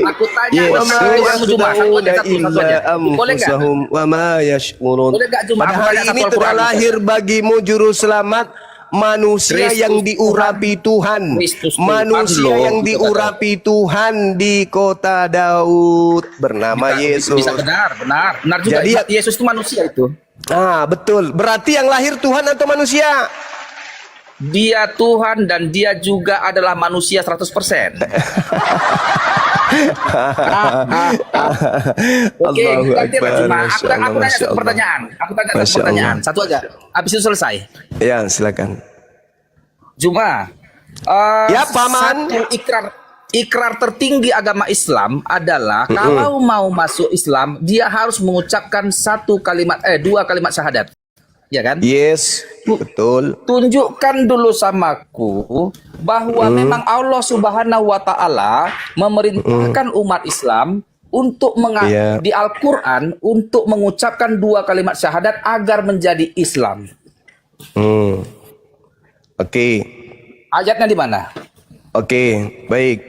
Aku tanya Wa ma satu Juma, satu aja. illa Boleh nggak? anfusahum wa ma yash'urun. Boleh nggak, Juma? Pada Aku hari tanya ini satu telah Al-Quran. lahir bagimu juru selamat, manusia Kristus yang diurapi Tuhan, Kristus Tuhan manusia loh, yang di kota diurapi Tuhan di kota Daud bernama Yesus. Bisa benar juga. Jadi Yesus itu manusia itu. Ah, betul. Berarti yang lahir Tuhan atau manusia? Dia Tuhan dan dia juga adalah manusia 100%. Oke, Allahu ganti Akbar, Cuma Masya aku Allah, tanya Masya satu Allah. pertanyaan. Aku tanya Masya satu pertanyaan. Allah. Satu aja. Habis itu selesai. Ya, silakan. Juma. Ya, Paman. Satu ikrar tertinggi agama Islam adalah kalau mau masuk Islam dia harus mengucapkan dua kalimat syahadat. Ya kan? Yes, betul. Tunjukkan dulu samaku bahwa memang Allah Subhanahu wa taala memerintahkan umat Islam untuk Iya. di Al-Qur'an untuk mengucapkan dua kalimat syahadat agar menjadi Islam. Oke. Ayatnya di mana? Oke, baik.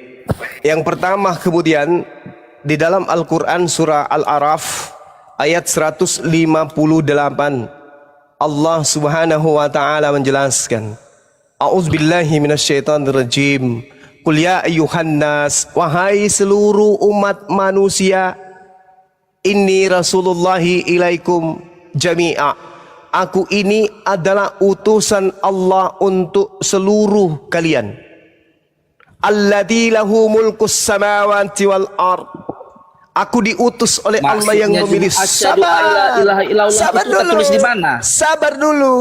Yang pertama kemudian di dalam Al-Qur'an surah Al-A'raf ayat 158 Allah Subhanahu wa taala menjelaskan, A'udzubillahi minasyaitonirrajim. Qul ya ayyuhan nas, wahai seluruh umat manusia, inni rasulullahi ilaikum jami'a. Aku ini adalah utusan Allah untuk seluruh kalian. alladzi lahu mulkus samawati wal ard. Aku diutus oleh Allah yang Maksudnya memilih. cuma asyhadu an la ilaha illallah Sabar itu dulu. tertulis di mana? Sabar dulu.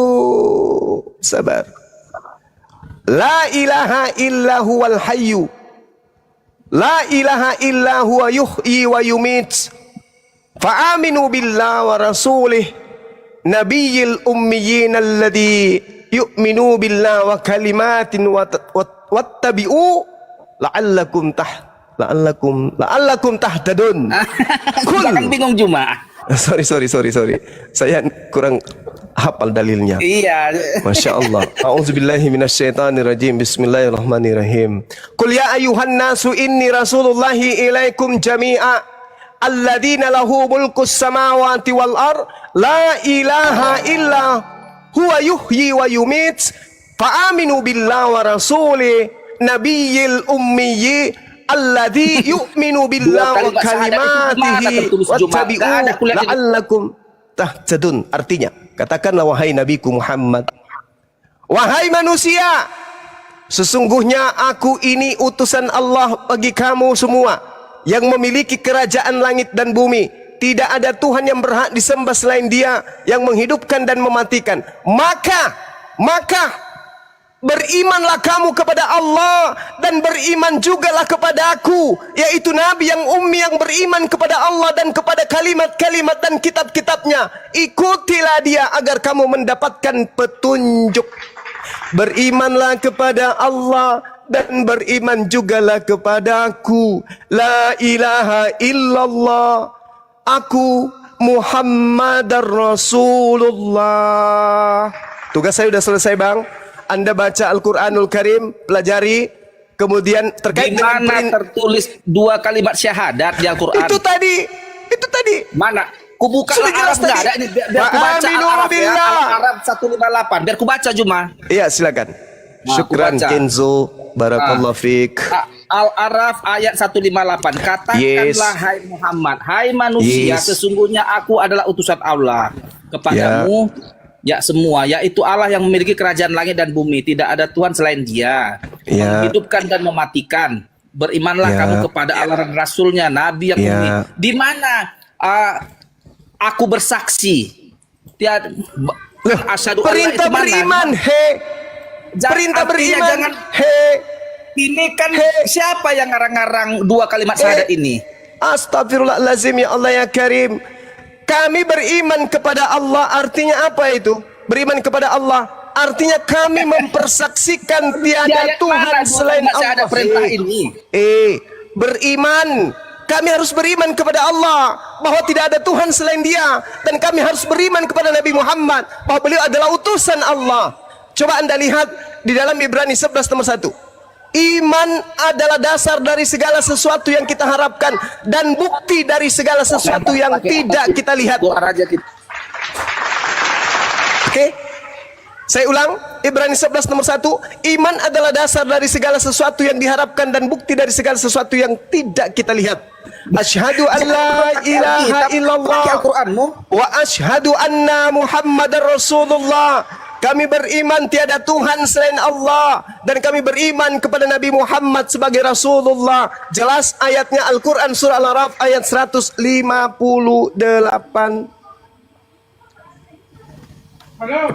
Sabar. La ilaha illa huwal hayyu. La ilaha illa huwa yuhyi wa yumit. Fa'aminu billah wa rasulih nabiyil ummiyin alladhi yu'minu billah wa kalimatin wattabi'u la'allakum tahtadun. Jangan bingung Juma. Sorry. Saya kurang hafal dalilnya. Iya. Masya Allah. A'udzubillahi minasyaitonirrajim. Bismillahirrahmanirrahim. Qul ya ayuhan nasu inni rasulullahi ilaikum jami'a alladzina lahu mulkus samawati wal ard la ilaha illa huwa yuhyi wa yumit fa'aminu billahi wa rasuli nabiyil ummiyyi alladzi yu'minu billahi wa kalimatihi wattabi'u la'allakum tahtadun. Artinya, katakanlah wahai nabiku Muhammad, wahai manusia, sesungguhnya aku ini utusan Allah bagi kamu semua yang memiliki kerajaan langit dan bumi. Tidak ada Tuhan yang berhak disembah selain Dia yang menghidupkan dan mematikan. Maka berimanlah kamu kepada Allah dan beriman jugalah kepada aku, yaitu Nabi yang ummi yang beriman kepada Allah dan kepada kalimat-kalimat dan kitab-kitabnya. Ikutilah dia agar kamu mendapatkan petunjuk. Berimanlah kepada Allah dan beriman jugalah kepada aku. La ilaha illallah. Aku Muhammadar Rasulullah. Tugas saya sudah selesai, Bang. Anda baca Al-Quranul Karim, pelajari, kemudian terkait Di mana tertulis 2 kalimat syahadat di Al-Quran? Itu tadi. Mana? Kubuka Sudah jelas Arab nggak tadi. ada ini biar ku baca Aminu Al-Arab ya. billah. Al-Arab 158. Biar ku baca Juma. Iya, silakan. Nah, Syukran aku baca. Kenzo, barakallahu fiik. Al-Araf ayat 158. Katakanlah hai Muhammad, hai manusia, sesungguhnya aku adalah utusan Allah kepadamu. Ya semua, yaitu Allah yang memiliki kerajaan langit dan bumi. Tidak ada Tuhan selain Dia. Menghidupkan dan mematikan. Berimanlah kamu kepada Allah dan Rasulnya, Nabi yang bumi. Di mana aku bersaksi. Asyhadu Allah itu Perintah beriman, perintah beriman, jangan. Ini kan siapa yang ngarang-ngarang 2 kalimat syahadat ini? Astagfirullahalazim, ya Allah ya Karim. Kami beriman kepada Allah, artinya apa itu? Beriman kepada Allah artinya kami mempersaksikan tiada Tuhan selain Allah. Perintah ini. Beriman. Kami harus beriman kepada Allah bahwa tidak ada Tuhan selain Dia, dan kami harus beriman kepada Nabi Muhammad bahwa beliau adalah utusan Allah. Coba Anda lihat di dalam Ibrani 11 nomor 1. Iman adalah dasar dari segala sesuatu yang kita harapkan dan bukti dari segala sesuatu yang tidak kita lihat. Oke? Saya ulang, Ibrani 11 nomor 1. Iman adalah dasar dari segala sesuatu yang diharapkan dan bukti dari segala sesuatu yang tidak kita lihat. Asyhadu an la ilaha illallah wa asyhadu anna Muhammadar Rasulullah. Kami beriman tiada Tuhan selain Allah, dan kami beriman kepada Nabi Muhammad sebagai Rasulullah. Jelas ayatnya Al-Quran surah Al-Araf ayat 158.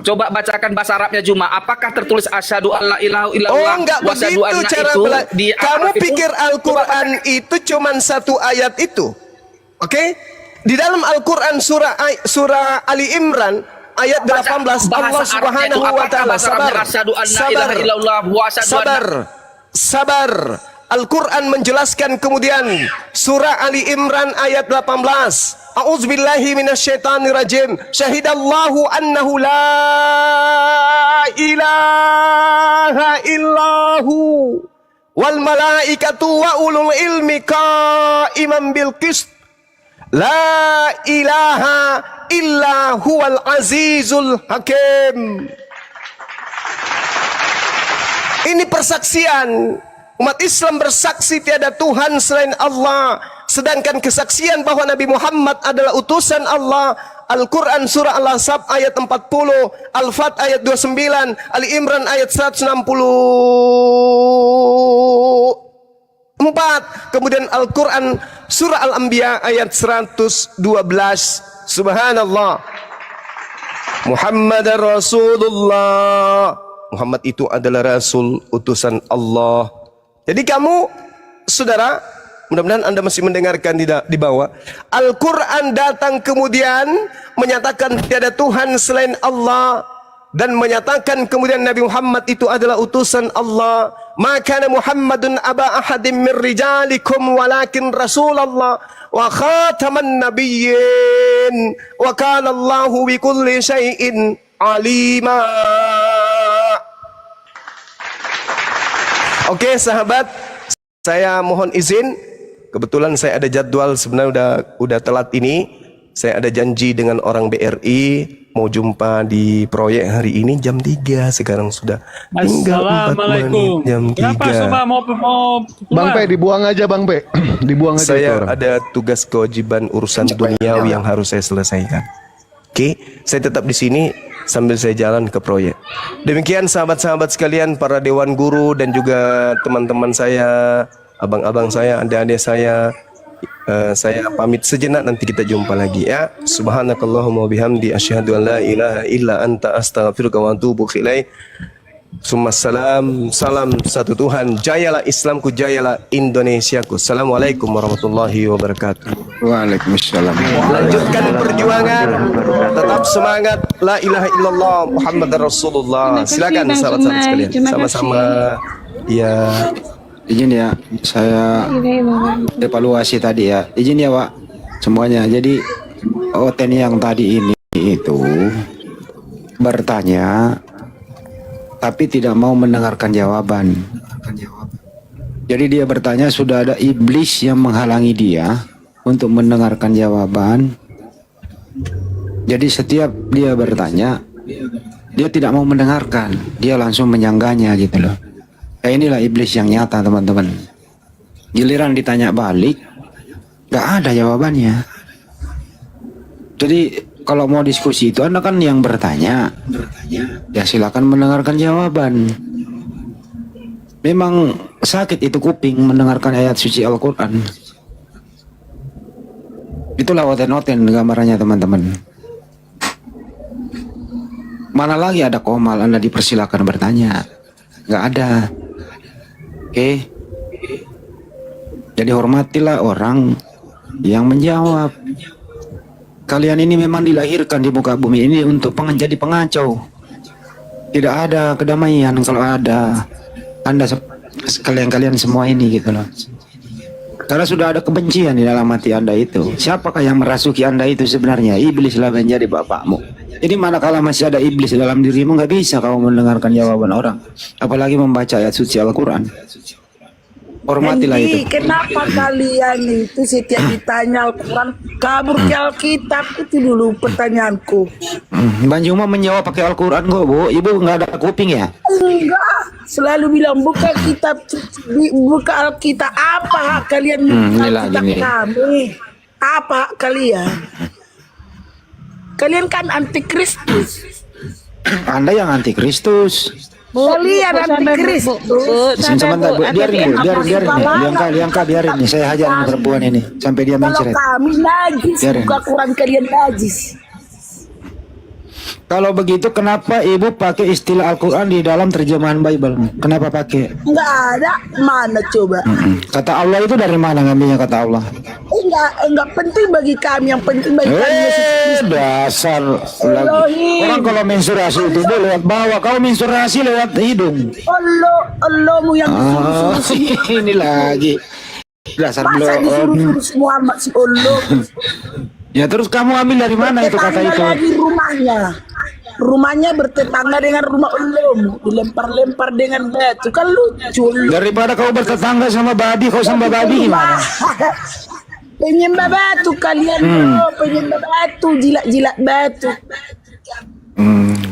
Coba bacakan bahasa Arabnya Juma. Apakah tertulis asyhadu alla ilaha illallah? Oh, enggak begitu cara di kamu Arab pikir Al-Quran itu cuman 1 ayat itu. Oke? Di dalam Al-Quran surah Ali Imran ayat 18 Allah Subhanahu wa taala sabar. Al-Quran menjelaskan kemudian surah Ali Imran ayat 18. A'udzubillahi minasyaitonirrajim. Syahidallahu annahu la ilaha illahu wal malaikatu wa ulul ilmi qa'iman bil qist. La ilaha illa huwal azizul hakim. Ini persaksian. Umat Islam bersaksi tiada Tuhan selain Allah, sedangkan kesaksian bahwa Nabi Muhammad adalah utusan Allah. Al-Quran surah Al-Ahzab ayat 40, Al-Fat ayat 29, Ali Imran ayat 160 4. Kemudian Al-Quran surah Al-Anbiya ayat 112. Subhanallah. Muhammad Rasulullah. Muhammad itu adalah Rasul utusan Allah. Jadi kamu, saudara, mudah-mudahan Anda masih mendengarkan di bawah. Al-Quran datang kemudian menyatakan tiada Tuhan selain Allah. Dan menyatakan kemudian Nabi Muhammad itu adalah utusan Allah. Maka Muhammadun aba ahadim min rijalikum walakin Rasulullah wa khataman nabiyyin wa kana Allahu bi kulli syai'in alima. Oke sahabat, saya mohon izin. Kebetulan saya ada jadwal, sebenarnya udah telat ini. Saya ada janji dengan orang BRI mau jumpa di proyek hari ini jam 3. Sekarang sudah tinggal 4 menit jam 3. Kenapa coba mau Bang Pe, dibuang aja Bang Pe. Dibuang aja. Saya ada tugas kewajiban urusan duniawi yang harus saya selesaikan. Oke, saya tetap di sini sambil saya jalan ke proyek. Demikian sahabat-sahabat sekalian, para dewan guru dan juga teman-teman saya, abang-abang saya, adik-adik saya. Saya pamit sejenak, nanti kita jumpa lagi ya. Subhanakallahumma bihamdi asyhadu an la ilaha illa anta astaghfiruka wa atubu ilaik. Summassalam, salam satu Tuhan. Jayalah Islamku, jayalah Indonesiaku. Assalamualaikum warahmatullahi wabarakatuh. Waalaikumsalam. Lanjutkan perjuangan, tetap semangat. La ilaha illallah Muhammadar Rasulullah. Silakan sahabat-sahabat sekalian. Sama-sama. Ya. Izin ya, saya evaluasi tadi ya. Izin ya Pak, semuanya. Jadi Oten yang tadi ini itu bertanya, tapi tidak mau mendengarkan jawaban. Jadi dia bertanya, sudah ada iblis yang menghalangi dia untuk mendengarkan jawaban. Jadi setiap dia bertanya, dia tidak mau mendengarkan, dia langsung menyanggahnya gitu loh. Inilah iblis yang nyata teman-teman. Giliran ditanya balik, gak ada jawabannya. Jadi kalau mau diskusi itu Anda kan yang bertanya, ya silakan mendengarkan jawaban. Memang sakit itu kuping mendengarkan ayat suci Al-Quran. Itulah oten-oten gambarannya teman-teman. Mana lagi ada komal Anda dipersilakan bertanya? Gak ada. Oke. Jadi hormatilah orang yang menjawab. Kalian ini memang dilahirkan di muka bumi ini untuk menjadi pengacau. Tidak ada kedamaian kalau ada Anda kalian semua ini gitu loh. Karena sudah ada kebencian di dalam hati Anda itu. Siapakah yang merasuki Anda itu sebenarnya? Iblislah menjadi bapakmu. Jadi manakala masih ada iblis dalam dirimu, nggak bisa kamu mendengarkan jawaban orang, apalagi membaca ayat suci Al-Quran. Hormatilah itu. Kenapa kalian itu setiap ditanya Al-Quran kabur ke Alkitab? Itu dulu pertanyaanku. Bang Juma menjawab pakai Al-Quran kok Bu. Ibu nggak ada kuping ya? Enggak, selalu bilang buka kitab, buka Alkitab. Apa hak kalian buka Alkitab kami? Apa hak kalian? Kalian kan antikristus. Anda yang antikristus. Kalian antikristus. Sebentar Bu, biarin Bu, biarin biarin nih. Saya hajar perempuan ini sampai dia mencret. Kalau kami najis, buka Quran kalian najis. Kalau begitu kenapa Ibu pakai istilah Al-Quran di dalam terjemahan Bible? Kenapa pakai? Enggak ada, mana coba? Kata Allah itu dari mana ngambilnya kata Allah? Enggak penting bagi kami, yang penting bagi kami Yesus Kristus. Dasar orang kalau mensurasi itu lewat bawah, kau mensurasi lewat hidung. Allahmu yang disuruh. Ini lagi dasar masa disuruh Muhammad si Allah. Ya terus kamu ambil dari mana itu kata itu? Lagi rumahnya bertetangga dengan rumah Allahmu, dilempar-lempar dengan batu, kan lucu. Daripada kau bertetangga sama babi, kau sama babi gimana? Penyembah batu kalian bro, penyembah batu, jilat-jilat batu.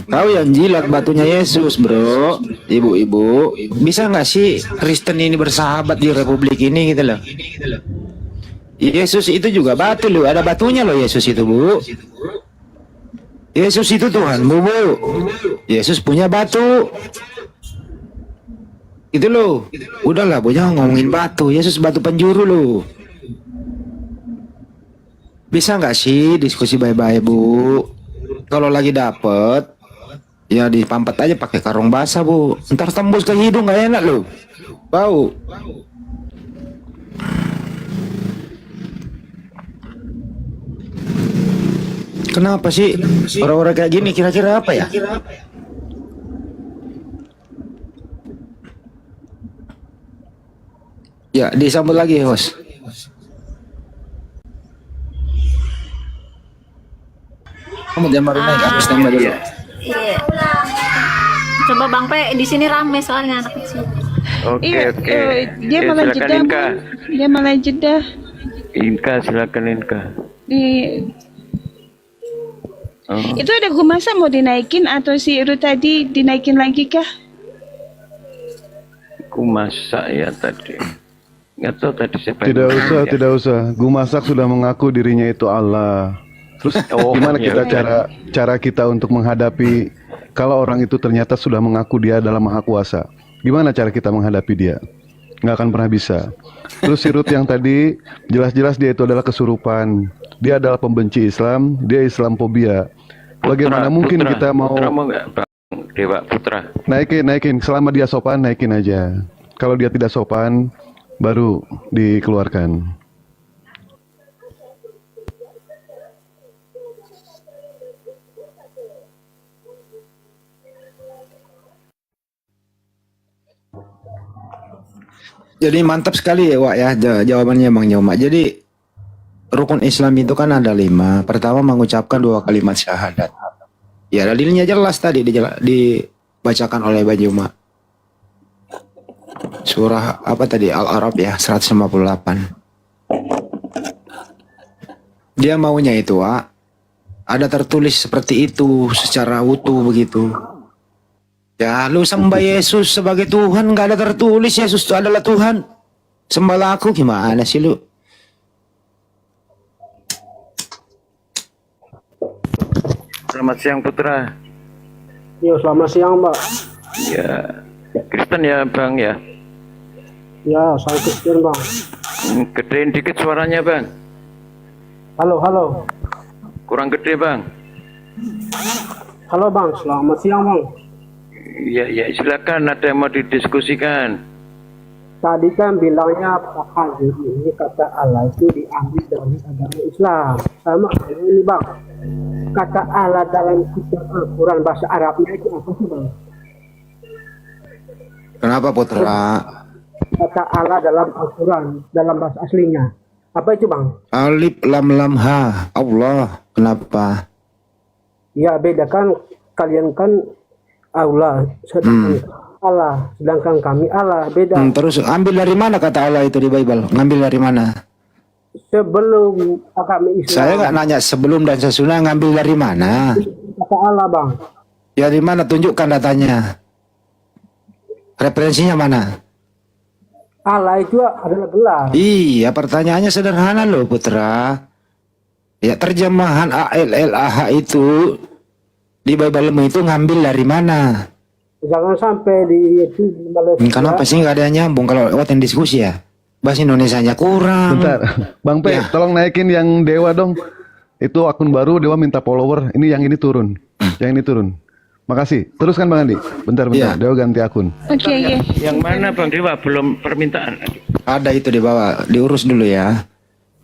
Kau yang jilat batunya Yesus bro. Ibu-ibu, bisa nggak sih Kristen ini bersahabat di Republik ini gitu loh? Yesus itu juga batu loh, ada batunya loh Yesus itu Bu. Yesus itu Tuhan Bu. Yesus punya batu. Itu loh. Udahlah, Bu, jangan ngomongin batu. Yesus batu penjuru loh. Bisa nggak sih diskusi baik-baik, Bu? Kalau lagi dapet, ya dipampet aja pakai karung basah, Bu. Ntar tembus ke hidung nggak enak loh. Bau. Kenapa sih orang-orang kayak gini kira-kira apa ya? Ya, disambut lagi, Host. Kamu jangan baru naik, aku standby dulu. Iya. Coba Bang Pe, di sini rame soalnya anak kecil. Oke, Iya, oke. dia Ya, malah silakan jeda, Inka. Bang. Dia malah jeda Inka, silakan Inka. di. Oh, Itu ada gumasa mau dinaikin atau si Iru tadi dinaikin lagi kah? aku masak ya tadi. Nggak tahu tadi siapa Tidak yang usah, masak ya. tidak usah. Gumasak sudah mengaku dirinya itu Allah. Terus Oh, gimana iya, kita iya. cara kita untuk menghadapi kalau orang itu ternyata sudah mengaku dia adalah Maha Kuasa? Gimana cara kita menghadapi dia? Nggak akan pernah bisa. Terus si Ruth yang tadi jelas-jelas dia itu adalah kesurupan. Dia adalah pembenci Islam, dia Islamfobia. Bagaimana mungkin kita mau Putra mau nggak, Bang Dewa Putra? naikin selama dia sopan naikin aja. Kalau dia tidak sopan baru dikeluarkan. Jadi mantap sekali ya, Wak ya, jawabannya Bang Nyoma. Jadi rukun Islam itu kan ada 5. Pertama mengucapkan 2 kalimat syahadat. Ya dalilnya jelas tadi dibacakan oleh Bang Nyoma. Surah apa tadi? Al-A'raf ya 158. Dia maunya itu, Wak, ada tertulis seperti itu secara utuh begitu. Ya lu sembah Yesus sebagai Tuhan, nggak ada tertulis Yesus itu adalah Tuhan. Sembahlah aku, gimana sih lu? Selamat siang Putra. Yo, selamat siang, Mbak. Ya, Kristen ya Bang ya. Ya, saya Kristen, Bang. Gedein dikit suaranya Bang. Halo, halo. Kurang gede Bang. Halo, Bang. Selamat siang, Bang. Ya, ya silakan, ada yang mau didiskusikan. Tadi kan bilangnya Pak Haji ini kata Allah itu diambil dari agama Islam. Sama ini, Bang. Kata Allah dalam kitab Al-Quran bahasa Arabnya itu apa sih, Bang? Kenapa Putra? Kata Allah dalam Al-Quran, dalam bahasa aslinya. Apa itu, Bang? Alif lam lam ha. Allah. Kenapa? Ya, beda kan. Kalian kan Allah, sedangkan Allah, sedangkan kami Allah, beda. Terus ambil dari mana kata Allah itu di Bible? Ngambil dari mana? Sebelum agama Islam. Saya nggak nanya sebelum dan sesudah, ngambil dari mana? Kata Allah, Bang. Ya di mana? Tunjukkan datanya. Referensinya mana? Allah itu adalah gelar. Iya, pertanyaannya sederhana loh, Putra. Ya, terjemahan ALLAH itu di Bible itu ngambil dari mana? Jangan sampai di Malaysia. Kenapa sih nggak ada yang nyambung kalau lewat yang diskusi ya? Bahasa Indonesianya kurang. Bentar, Bang P, Ya. tolong naikin yang Dewa dong. Itu akun baru, Dewa minta follower. Ini yang ini turun, yang ini turun. Makasih. Teruskan Bang Andi. Bentar, Ya. Dewa ganti akun. Oke, iya. Yang mana Bang Dewa belum permintaan? Ada itu di bawah, diurus dulu ya.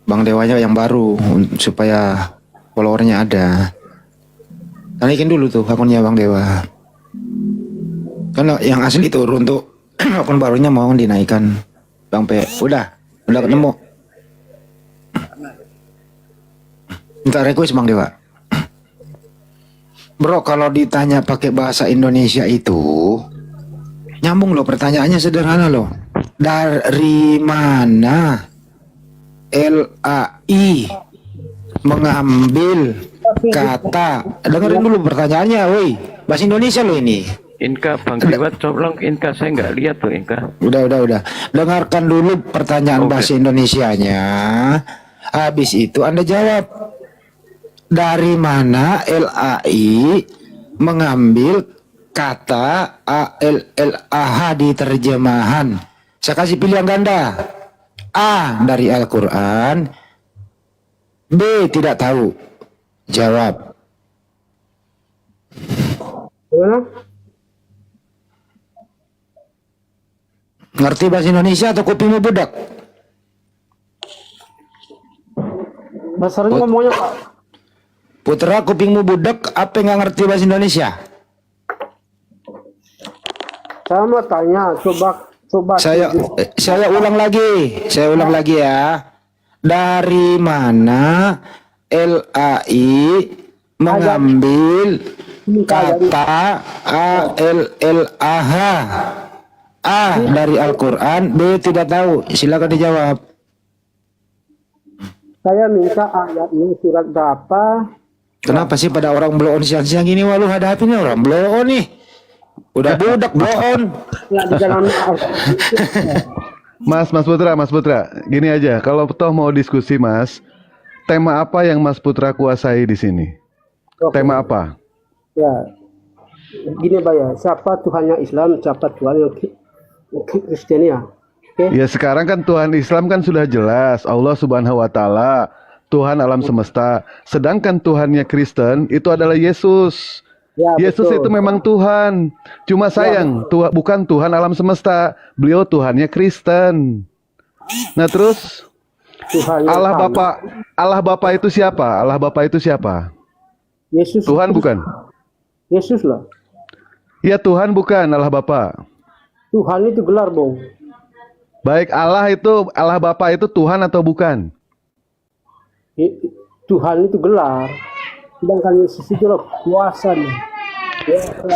Bang Dewanya yang baru supaya followernya ada. Naikin dulu tuh akunnya Bang Dewa. Karena yang asli turun tuh akun barunya mau dinaikkan. Bang P, udah ketemu. Minta request Bang Dewa. Bro, kalau ditanya pakai bahasa Indonesia itu nyambung loh, pertanyaannya sederhana loh. Dari mana LAI mengambil kata, dengerin dulu pertanyaannya, woi, bahasa Indonesia loh ini. Inka, Bang Dewa, tolong Inka, saya nggak lihat tuh Inka. Udah. Dengarkan dulu pertanyaan Oke. bahasa Indonesianya. Habis itu Anda jawab. Dari mana LAI mengambil kata ALLAH di terjemahan. Saya kasih pilihan ganda. A dari Al-Quran, B tidak tahu. Jawab. Gimana? Ngerti bahasa Indonesia atau kupingmu budak? Mas sering ngomongnya Pak. Putra, kupingmu budak, apa yang nggak ngerti bahasa Indonesia? Saya mau tanya, coba Saya ulang lagi ya. Dari mana LAI mengambil kata ALLAH? A dari Al-Quran, B tidak tahu. Silakan dijawab. Saya minta ayatnya surat berapa? Kenapa sih pada orang blow on siang-siang gini? Wah, lu hadapin orang blow on nih. Udah budak blow on. Ya, di dalam Mas Putra, gini aja. Kalau toh mau diskusi, Mas, tema apa yang Mas Putra kuasai di sini? Tema apa? ya. Gini Pak ya, siapa Tuhannya Islam, siapa Tuhan yang Kristen ya? Oke. Ya sekarang kan Tuhan Islam kan sudah jelas, Allah Subhanahu wa taala, Tuhan alam semesta. Sedangkan Tuhannya Kristen itu adalah Yesus. Ya, Yesus betul. itu memang Tuhan. Cuma sayang, bukan Tuhan alam semesta. Beliau Tuhannya Kristen. Nah, terus Tuhan yang Allah sama. Bapa, Allah Bapa itu siapa? Allah Bapa itu siapa? Yesus. Tuhan bukan? Yesus lah. Ya Tuhan bukan Allah Bapa. Tuhan itu gelar, Bung. Baik, Allah Bapa itu Tuhan atau bukan? Tuhan itu gelar. Sedangkan Yesus itu loh kuasanya.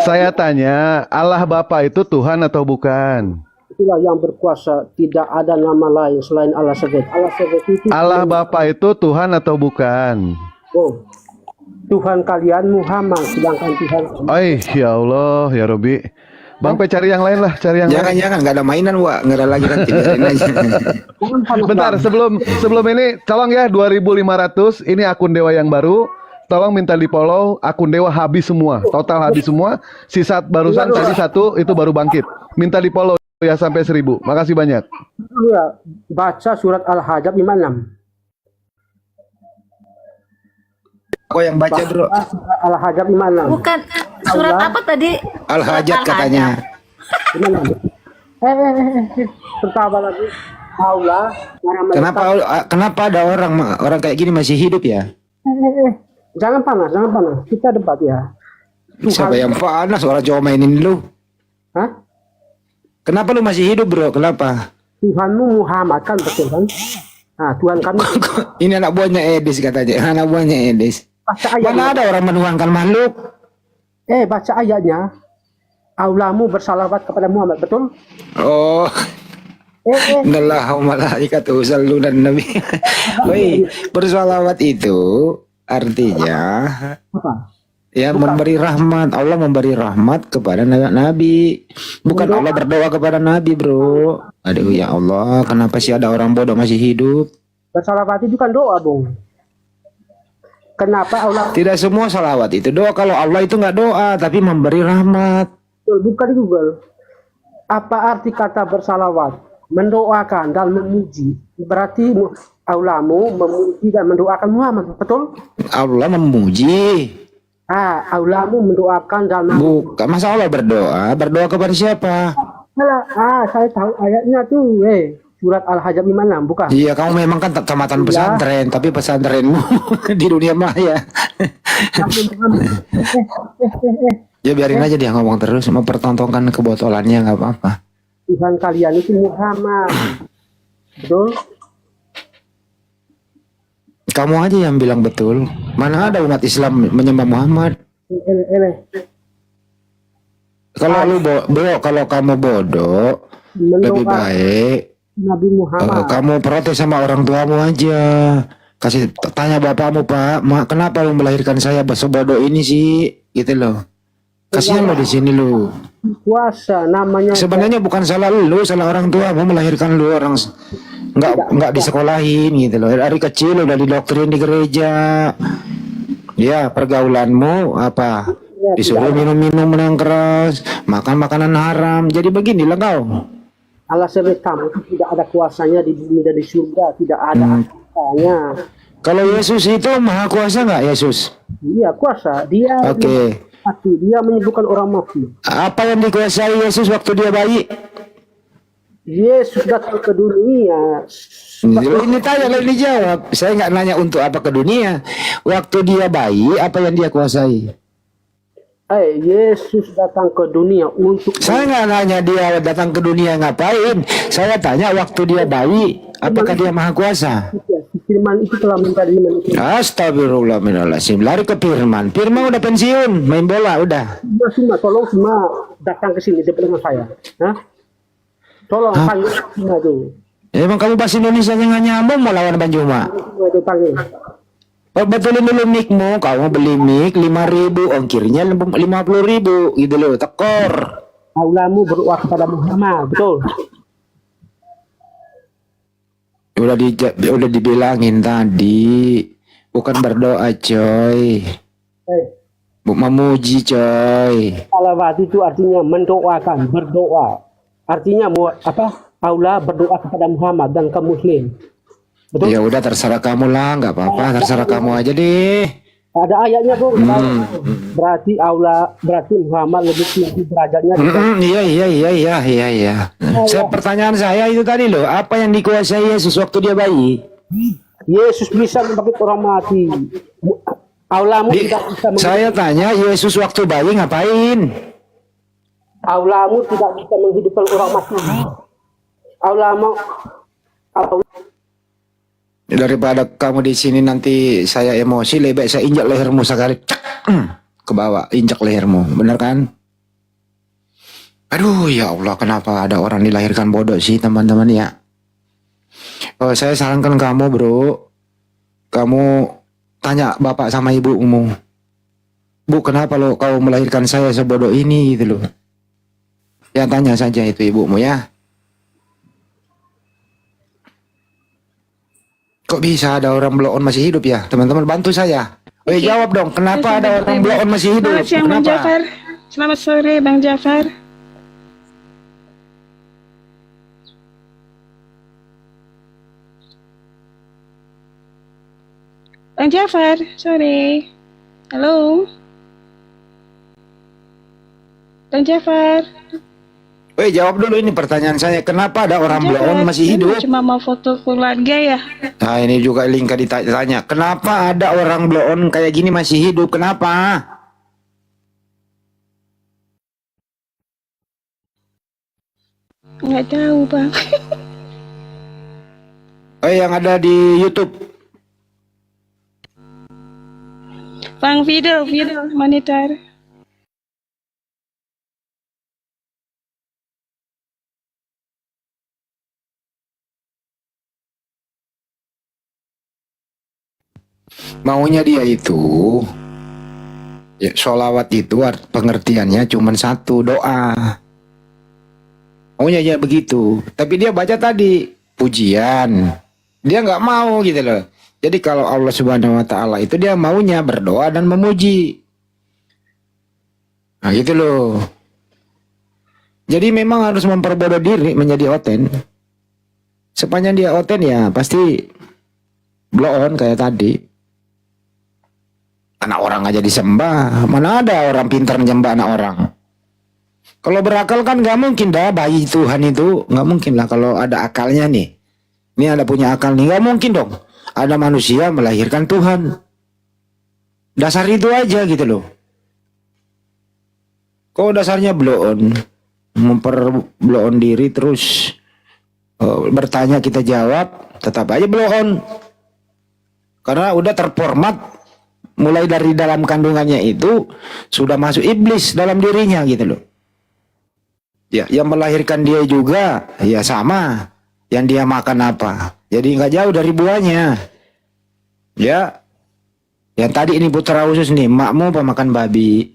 Saya tanya, Allah Bapa itu Tuhan atau bukan? Itulah yang berkuasa. Tidak ada nama lain selain Allah Sebet. Allah Sebet itu. Allah Bapa itu Tuhan atau bukan? Oh, Tuhan kalian Muhammad. Sedangkan Tuhan. Ya Allah, ya Robi. Bang Pe cari yang lain lah, cari yang lain. Jangan, nggak ada mainan, Wak. Nggak ada lagi nanti. Biarin aja. Bentar, sebelum ini, tolong ya 2.500. Ini akun Dewa yang baru. Tolong minta di follow. Akun Dewa habis semua, total habis semua. Sisa barusan tadi satu itu baru bangkit. Minta di follow ya sampai 1.000. Makasih banyak. Ya, baca surat Al-Hajab 56. Kok yang baca, Bro? Surat Al-Hajab 56. Bukan surat apa tadi? Al-Hajat Surat katanya. Pertama lagi. Allah. Kenapa ada orang kayak gini masih hidup ya? Jangan panas. Kita debat ya. Siapa yang panas? Orang Jawa mainin lu. Hah? Kenapa lu masih hidup, Bro? Kenapa? Tuhanmu Muhammad kan, betul kan? Nah, Tuhan kami. Ini anak buahnya Edis katanya. Anak buahnya Edis. Baca ayatnya. Mana ada orang menuhankan makhluk? Baca ayatnya. Allahmu bersalawat kepada Muhammad, betul? Oh. Innallahu malaikatuhu yusholluna 'alan nabi. Woi, bersalawat itu artinya Apa? ya memberi rahmat. Allah memberi rahmat kepada nabi. Bukan Allah berdoa kepada nabi, Bro. Aduh ya Allah, kenapa sih ada orang bodoh masih hidup? Bersalawat itu kan doa, Bung. Kenapa Allah? Tidak semua salawat itu doa. Kalau Allah itu nggak doa, tapi memberi rahmat. Bukan Google. Apa arti kata bersalawat? Mendoakan dan memuji. Berarti Allahmu memuji dan mendoakan Muhammad, betul? Allah memuji. Allahmu mendoakan dan memuji. Bukan, masa Allah berdoa? Berdoa kepada siapa? Saya tahu ayatnya tuh, surat Al-Hajab 56, bukan? Iya, kamu memang kan tamatan pesantren, tapi pesantrenmu di dunia maya. Ya biarin aja dia ngomong terus, mempertontonkan kebotolannya nggak apa-apa. Tuhan kalian itu Muhammad, betul? Kamu aja yang bilang betul. Mana ada umat Islam menyembah Muhammad? Kalau lu kalau kamu bodoh, lebih baik Nabi Muhammad. kamu protes sama orang tuamu aja. Kasih tanya bapakmu, Pak, kenapa lu melahirkan saya sebodoh ini sih? Gitu loh. Kasihan lo di sini lu. Puasa namanya. Sebenarnya bukan salah lu, salah orang tua. Mau melahirkan lu orang nggak disekolahin gitu loh. Dari kecil udah didoktrin di gereja. Ya pergaulanmu apa? disuruh minum-minum yang keras, makan makanan haram. Jadi beginilah kau. Allah kamu itu tidak ada kuasanya di bumi dan di surga, tidak ada kuasanya. Kalau Yesus itu maha kuasa nggak Yesus? Iya kuasa, dia Oke. mati, dia menyembuhkan orang mati. Apa yang dikuasai Yesus waktu dia bayi? Yesus datang ke dunia. Ini tanya, ini jawab. Saya nggak nanya untuk apa ke dunia. Waktu dia bayi, apa yang dia kuasai? Yesus datang ke dunia untuk. Saya nggak nanya dia datang ke dunia ngapain. Saya tanya waktu dia bayi, apakah dia maha kuasa? Firman itu telah menjadi manusia. Astagfirullahaladzim. Lari ke Firman. Firman udah pensiun, main bola udah. Tolong semua datang ke sini depan saya. Hah? Tolong panggil semua tuh. Emang kamu bahasa Indonesia nggak nyambung mau lawan Banjuma? Semua itu panggil. Oh, betulin dulu mic-mu. Kamu beli mic 5.000, ongkirnya 50.000 gitu loh. Tekor. Aulamu berdoa kepada Muhammad, betul. Udah dibilangin tadi, bukan berdoa coy, memuji coy. Salawat itu artinya mendoakan, berdoa. Artinya apa? Allah berdoa kepada Muhammad dan kaum muslim. Betul? Ya udah terserah kamu lah, nggak apa-apa, terserah kamu aja deh. Ada ayatnya tuh. Berarti Muhammad lebih tinggi derajatnya. Iya. Pertanyaan saya itu tadi loh, apa yang dikuasai Yesus waktu dia bayi? Yesus bisa membangkit orang mati. Allahmu tidak bisa. Saya tanya, Yesus waktu bayi ngapain? Allahmu tidak bisa menghidupkan orang mati. Allahmu. Daripada kamu di sini nanti saya emosi, lebih baik saya injak lehermu sekali, ke bawah, injak lehermu, benar kan? Aduh ya Allah, kenapa ada orang dilahirkan bodoh sih teman-teman ya? Oh, saya sarankan kamu bro, kamu tanya bapak sama ibumu, Bu kenapa lo kau melahirkan saya sebodoh ini gitu loh? Ya tanya saja itu ibumu ya. Kok bisa ada orang blow on masih hidup ya? Teman-teman bantu saya. Jawab dong, kenapa ada orang blow on masih hidup? Selamat siang Bang Jafar. Selamat sore Bang Jafar. Bang Jafar, sore. Halo. Bang Jafar. Jawab dulu ini pertanyaan saya. Kenapa ada orang blow on masih hidup? Cuma mau foto keluarga ya. Nah ini juga Lingka ditanya. Kenapa ada orang blow on kayak gini masih hidup? Kenapa? Nggak tahu Bang. Yang ada di YouTube. Bang video monitor. Maunya dia itu ya, sholawat itu pengertiannya cuma satu, doa. Maunya dia begitu. Tapi dia baca tadi pujian, dia nggak mau gitu loh. Jadi kalau Allah Subhanahu Wa Taala itu dia maunya berdoa dan memuji. Nah gitu loh. Jadi memang harus memperbodoh diri menjadi oten. Sepanjang dia oten ya pasti blow on kayak tadi. Anak orang aja disembah, mana ada orang pintar menyembah anak orang. Kalau berakal kan nggak mungkin dah bayi Tuhan itu, nggak mungkin lah kalau ada akalnya nih. Ini ada punya akal nih, nggak mungkin dong. Ada manusia melahirkan Tuhan. Dasar itu aja gitu loh. Kok dasarnya blow on, blow on diri terus bertanya kita jawab, tetap aja blow on. Karena udah terformat. Mulai dari dalam kandungannya itu sudah masuk iblis dalam dirinya gitu loh. Ya, yang melahirkan dia juga ya sama. Yang dia makan apa. Jadi nggak jauh dari buahnya. Ya. Yang tadi ini putra khusus nih, makmu pemakan babi.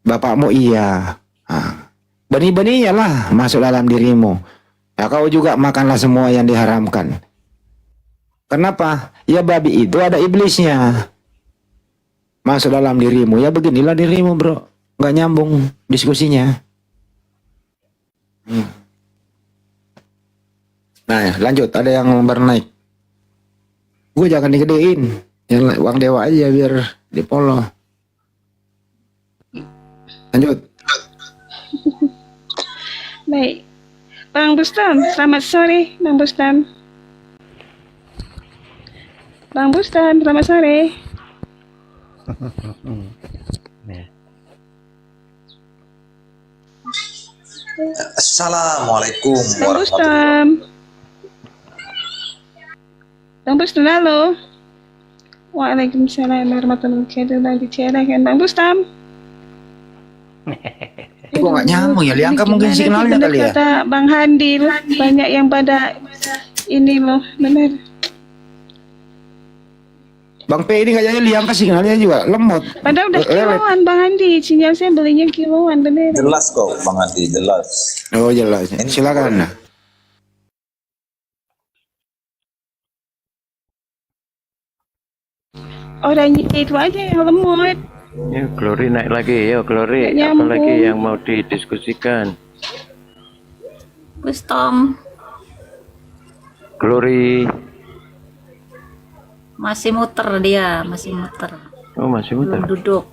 Bapakmu iya. Nah, benih-benihnya lah masuk dalam dirimu. Ya kau juga makanlah semua yang diharamkan. Kenapa? Ya babi itu ada iblisnya. masuk dalam dirimu. Ya beginilah dirimu bro, nggak nyambung diskusinya. Nah lanjut, ada yang baru naik. Gue jangan digedein, yang uang dewa aja biar di follow. Lanjut. Baik. Bang Bustam, selamat sore, Bang Bustam. Bang Bustam, selamat sore. Assalamualaikum Bang warahmatullahi Bustam. Bang Bustam, halo. Waalaikumsalam warahmatullahi wabarakatuh. Dicerakan Bang Bustam. Kok nggak nyambung ya? Liangka mungkin signalnya Bener kali ya. kata Bang Handil, banyak yang pada ini loh, bener. Bang P ini kayaknya Liangka signalnya juga lemot. Padahal udah kiloan Bang Andi, sinyal saya belinya kiloan, bener. Jelas kok Bang Andi, jelas. Oh jelas. Silakan. Orangnya itu aja yang lemot. Ya, Glory naik lagi, ya Glory. Nggak Apa lagi nyambung. yang mau didiskusikan? Bustom Glory. masih muter dia, masih muter. Oh, masih muter. Belum duduk.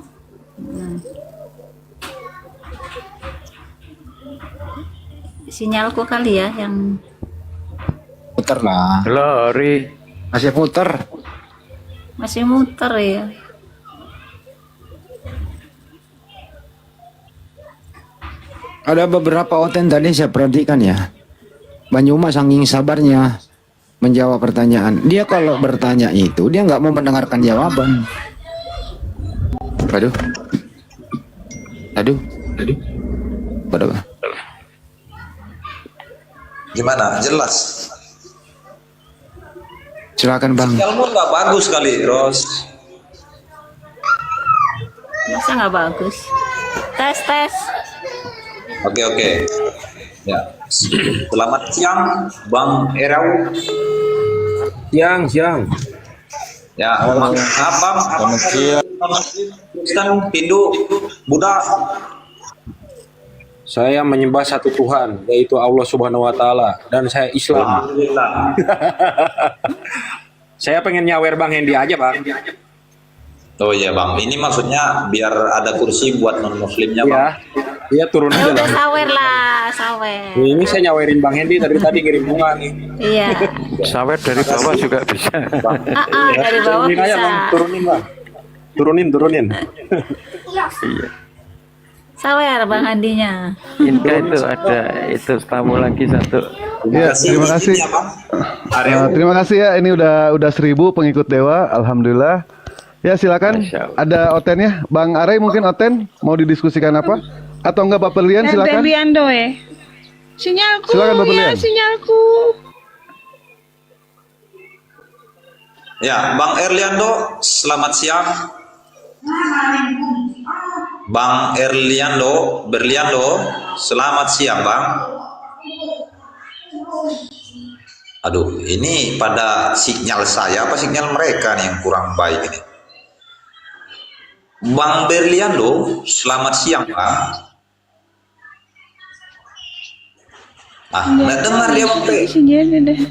Sinyalku kali ya yang Putar lah. Glory. Masih putar. masih muter ya. Ada beberapa oten tadi saya perhatikan ya. Banyuma saking sabarnya menjawab pertanyaan. Dia kalau bertanya itu dia nggak mau mendengarkan jawaban. Aduh. Aduh. Aduh. Aduh. Gimana? Jelas. Silakan Bang. Sinyalmu nggak bagus kali, Ros. Masa nggak bagus? Tes. Oke. Ya. Selamat siang, Bang Erau. Siang. Ya, Bang Abang. Selamat siang. Kristen, Hindu, Buddha. Saya menyembah satu Tuhan, yaitu Allah Subhanahu wa Ta'ala, dan saya Islam. Alhamdulillah. Saya pengen nyawer Bang Hendy aja, Bang. Oh iya Bang, ini maksudnya biar ada kursi buat non-muslimnya Bang. Iya turun aja Udah lah. sawer lah, sawer. Ini saya nyawerin Bang Hendy dari tadi ngirim bunga nih. Iya. Sawer dari bawah juga bisa. Dari bawah Turunin aja Bang, bisa. turunin Bang. Turunin. Iya. Sawer Bang Andinya. Indah itu ada itu tamu lagi satu. Ya, terima kasih. Ya, Bang. Terima kasih ya. Ini udah 1000 pengikut Dewa. Alhamdulillah. Ya silakan. Masya Allah. Ada otennya. Bang Aray mungkin oten mau didiskusikan apa? Atau enggak Bapak Lian silakan. Berliando Sinyalku, Silakan, Bapak ya Lian. sinyalku. Ya, Bang Erliando, selamat siang. Bang Berliando, selamat siang Bang. Aduh, ini pada sinyal saya apa sinyal mereka nih yang kurang baik ini. Bang Berliando, selamat siang Bang. Nggak dengar dia Bang P. Sinyal udah.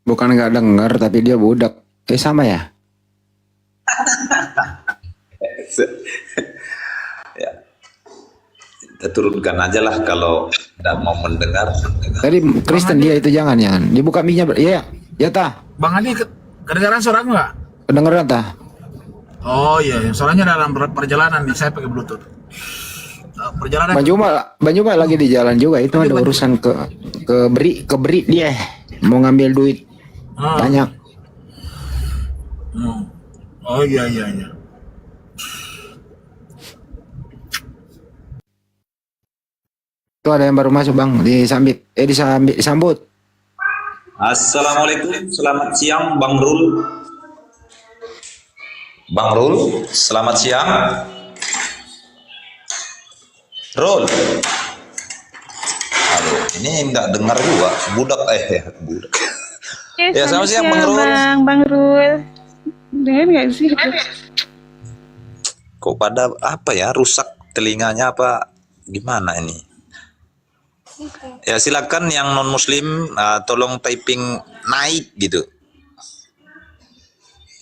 Bukan nggak dengar tapi dia budak. Sama ya? Ya. Kita turunkan aja lah kalau tidak mau mendengar. Tadi Kristen dia itu jangan. Dibuka mic-nya. Iya, ya tah. Bang Andi, kedengaran suara nggak? Kedengeran tah? Oh iya, suaranya dalam perjalanan nih, saya pakai bluetooth. Perjalanan. Banyuma lagi di jalan juga. Itu ada urusan ke beri dia. Mau ngambil duit banyak. Oh iya. Itu ada yang baru masuk Bang. Disambut. Assalamualaikum, selamat siang Bang Rul. Bang Rul, selamat siang. Rul. Aduh, ini nggak dengar juga. Budak. Ya, selamat siang, Bang Rul. Bang Rul. Dengar nggak sih? Kok pada apa ya, rusak telinganya apa gimana ini? Ya silakan yang non muslim tolong typing naik gitu.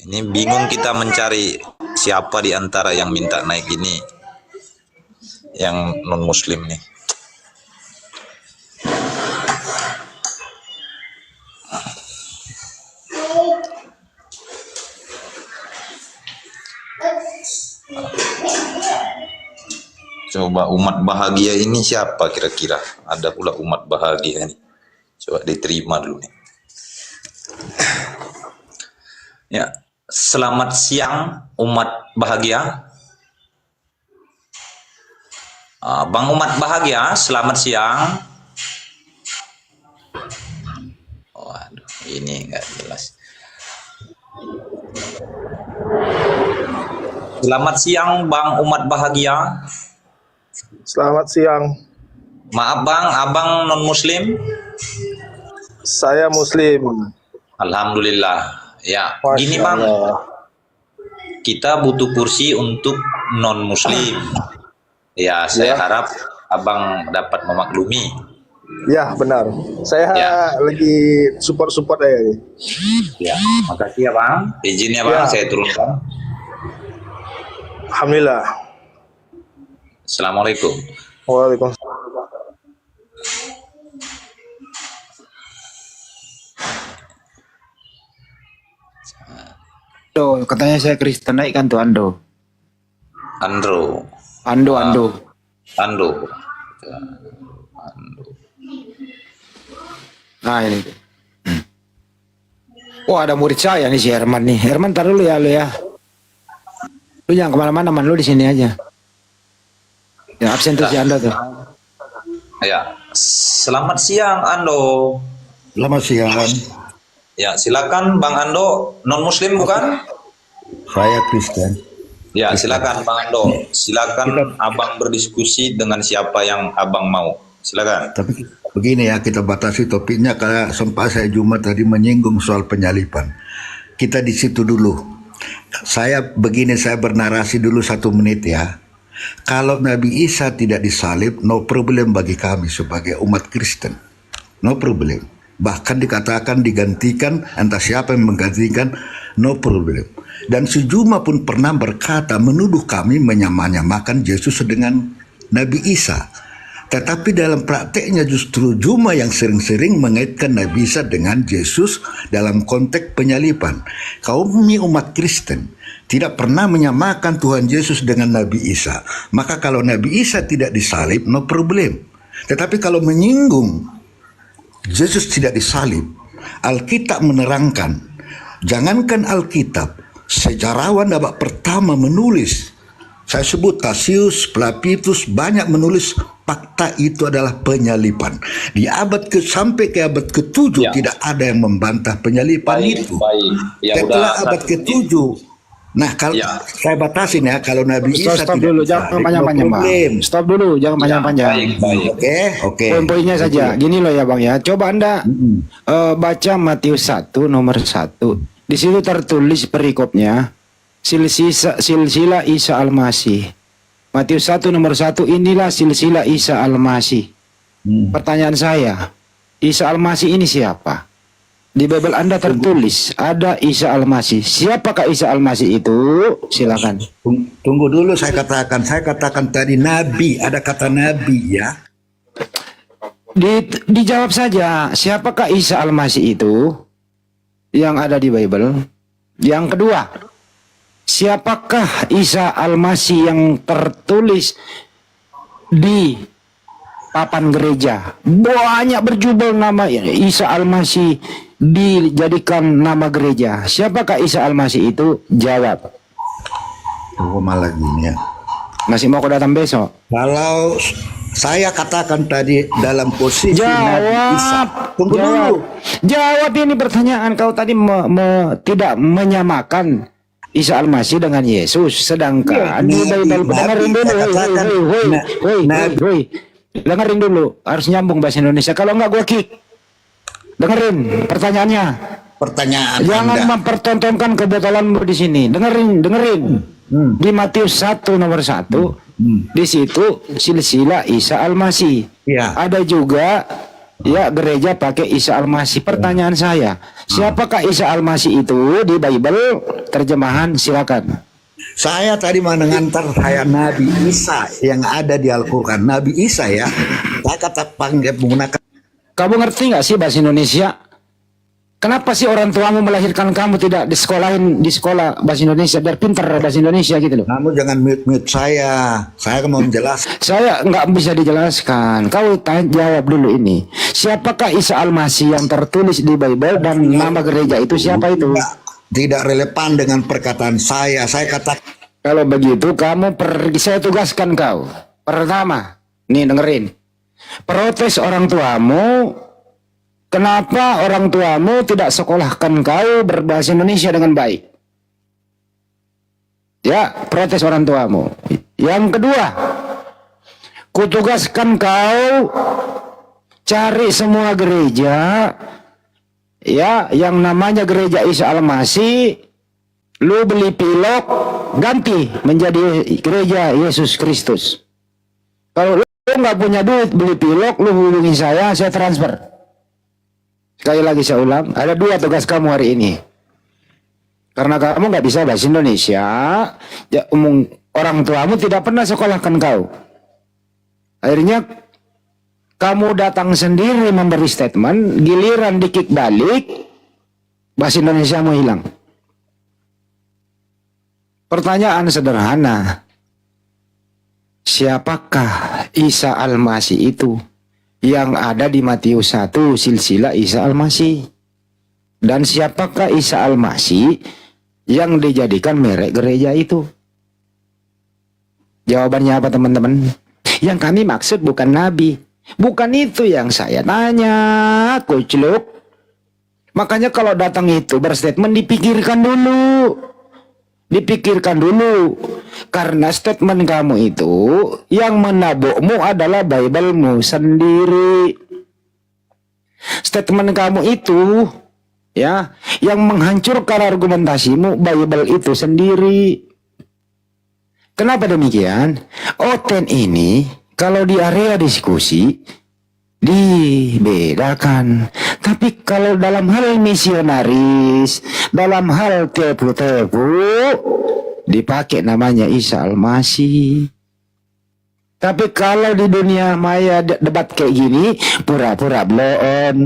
Ini bingung kita mencari siapa di antara yang minta naik ini, yang non muslim nih. Coba umat bahagia ini siapa kira-kira? Ada pula umat bahagia nih. Coba diterima dulu nih. Ya, selamat siang umat bahagia. Bang umat bahagia, selamat siang. Waduh, ini nggak jelas. Selamat siang Bang umat bahagia. Selamat siang. Maaf Bang, abang non muslim? Saya muslim. Alhamdulillah. Ya, Masya gini Bang. Allah. Kita butuh kursi untuk non muslim. Ya, saya harap abang dapat memaklumi. Ya, benar. Saya lagi support aja nih. Ya, makasih ya Bang. Izin ya Bang, saya turunkan. Alhamdulillah. Assalamualaikum. Waalaikumsalam. Ando, katanya saya Kristen, naikkan tuh Ando. Andro. Ando. Nah ini. Wah, ada murid saya nih si Herman nih. Herman, tar dulu ya lu ya. Lu jangan kemana-mana, man, lu di sini aja. Ya absen tuh si Ando tuh. Ya, selamat siang Ando. Selamat siang. Ya, silakan Bang Ando, non muslim bukan? Saya Kristen. Ya, silakan Bang Ando. Silakan Abang berdiskusi dengan siapa yang Abang mau. Silakan. Tapi begini ya, kita batasi topiknya karena sempat saya Jumat tadi menyinggung soal penyalipan. Kita di situ dulu. Saya bernarasi dulu 1 menit ya. Kalau Nabi Isa tidak disalib, no problem bagi kami sebagai umat Kristen. No problem. Bahkan dikatakan digantikan, entah siapa yang menggantikan, no problem. Dan si Juma pun pernah berkata, menuduh kami menyamakan Yesus dengan Nabi Isa. Tetapi dalam prakteknya justru Juma yang sering-sering mengaitkan Nabi Isa dengan Yesus dalam konteks penyalipan. Kami umat Kristen tidak pernah menyamakan Tuhan Yesus dengan Nabi Isa. Maka kalau Nabi Isa tidak disalib, no problem. Tetapi kalau menyinggung Yesus tidak disalib, Alkitab menerangkan, jangankan Alkitab, sejarawan abad pertama menulis, saya sebut Tacius, Plapitus, banyak menulis fakta itu adalah penyalipan. Di abad sampai ke abad ke-7 tidak ada yang membantah penyalipan itu. Ya, setelah udah abad ke-7, nah kalau saya batasin ya, kalau Nabi Isa Stop dulu, jangan panjang-panjang Bang. Stop dulu, jangan panjang-panjang. Oke. Poin-poinnya saja. Gini loh ya Bang ya. Coba Anda baca Matius 1 nomor 1. Di situ tertulis perikopnya silsilah Isa Al-Masih. Matius 1 nomor 1, inilah silsilah Isa Al-Masih. Pertanyaan saya, Isa Al-Masih ini siapa? Di Bible Anda tertulis ada Isa Al-Masih. Siapakah Isa Al-Masih itu? Silakan. Tunggu dulu, saya katakan tadi nabi, ada kata nabi ya. Dijawab saja, siapakah Isa Al-Masih itu yang ada di Bible? Yang kedua, siapakah Isa Al-Masih yang tertulis di papan gereja? Banyak berjubel nama Isa Al-Masih dijadikan nama gereja. Siapakah Isa Al-Masih itu? Jawab. Tunggu malah gini ya. Masih mau kau datang besok? Kalau saya katakan tadi dalam posisi Nabi Isa. Tunggu dulu. Jawab ini pertanyaan. Kau tadi tidak menyamakan Isa Al-Masih dengan Yesus. Sedangkan di Bible, dengerin dulu. Dengerin dulu. Harus nyambung bahasa Indonesia. Kalau enggak gua kick. Dengerin pertanyaannya. pertanyaan Jangan Anda. mempertontonkan kebotolanmu di sini. Dengerin. Di Matius 1 nomor 1, di situ silsilah Isa Al-Masih. Ya. Ada juga ya gereja pakai Isa Al-Masih. Pertanyaan saya, siapakah Isa Al-Masih itu di Bible terjemahan? Silakan. Saya tadi mengantar saya Nabi Isa yang ada di Al-Quran. Nabi Isa ya. Saya kata panggil menggunakan. Kamu ngerti nggak sih bahasa Indonesia? Kenapa sih orang tuamu melahirkan kamu tidak disekolahin di sekolah bahasa Indonesia biar pintar bahasa Indonesia gitu loh? Kamu jangan mute saya. Saya mau menjelaskan. Saya nggak bisa dijelaskan. Kau jawab dulu ini. Siapakah Isa Al-Masih yang tertulis di Bible dan nama gereja itu siapa itu? Tidak relevan dengan perkataan saya. Saya kata. Kalau begitu kamu pergi. Saya tugaskan kau. Pertama, nih dengerin. Protes orang tuamu. Kenapa orang tuamu tidak sekolahkan kau berbahasa Indonesia dengan baik? Ya, protes orang tuamu. Yang kedua, kutugaskan kau cari semua gereja ya yang namanya gereja Isa Al-Masih, lu beli pilok, ganti menjadi gereja Yesus Kristus. Kalau lu nggak punya duit beli pilok, lu hubungi saya transfer. Sekali lagi saya ulang, ada dua tugas kamu hari ini. Karena kamu nggak bisa bahasa Indonesia, ya, orang tuamu tidak pernah sekolahkan kau. Akhirnya kamu datang sendiri memberi statement, giliran dikik balik, bahasa Indonesia mau hilang. Pertanyaan sederhana, siapakah Isa Al-Masih itu? Yang ada di Matius 1 silsilah Isa Al-Masih. Dan siapakah Isa Al-Masih yang dijadikan merek gereja itu? Jawabannya apa teman-teman? Yang kami maksud bukan nabi. Bukan itu yang saya tanya, kucluk. Makanya kalau datang itu berstatement dipikirkan dulu. Dipikirkan dulu. Karena statement kamu itu yang menabukmu adalah Bible-mu sendiri. Statement kamu itu ya yang menghancurkan argumentasimu Bible itu sendiri. Kenapa demikian? Oten ini kalau di area diskusi dibedakan. Tapi kalau dalam hal misionaris, dalam hal tepu-tepu, dipakai namanya Isa Al-Masih. Tapi kalau di dunia maya debat kayak gini, pura-pura blow on.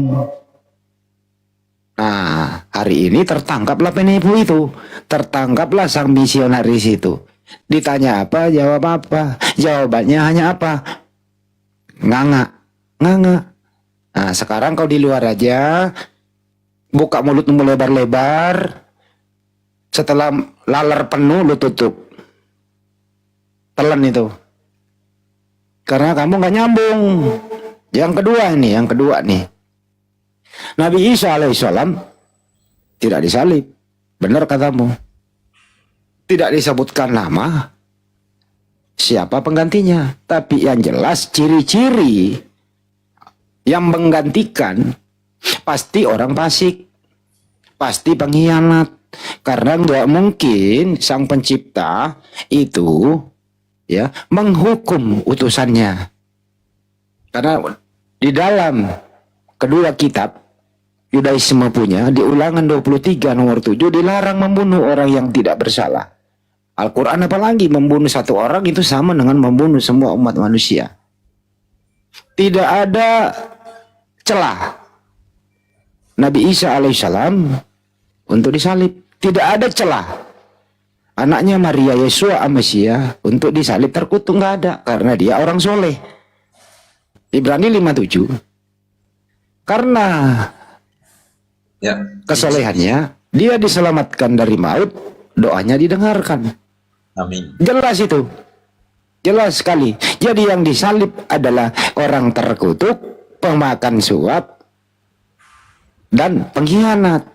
Nah, hari ini tertangkaplah penipu itu. Tertangkaplah sang misionaris itu. Ditanya apa, jawab apa. Jawabannya hanya apa? Nganga. Nah, sekarang kau di luar aja, buka mulutmu lebar-lebar. Setelah laler penuh, lu tutup. Telan itu. Karena kamu nggak nyambung. Yang kedua nih. Nabi Isa alaihissalam tidak disalib. Benar katamu. Tidak disebutkan nama. Siapa penggantinya. Tapi yang jelas ciri-ciri yang menggantikan pasti orang fasik. Pasti pengkhianat. Karena nggak mungkin sang pencipta itu ya menghukum utusannya. Karena di dalam kedua kitab Yudaisme punya di Ulangan 23 nomor 7 dilarang membunuh orang yang tidak bersalah. Al-Quran apalagi membunuh satu orang itu sama dengan membunuh semua umat manusia. Tidak ada celah Nabi Isa alaihissalam untuk disalib. Tidak ada celah anaknya Maria Yesua Amesia untuk disalib terkutuk, nggak ada, karena dia orang soleh. Ibrani 57. Karena kesolehannya dia diselamatkan dari maut, doanya didengarkan. Amin. Jelas itu. Jelas sekali. Jadi yang disalib adalah orang terkutuk, pemakan suap, dan pengkhianat.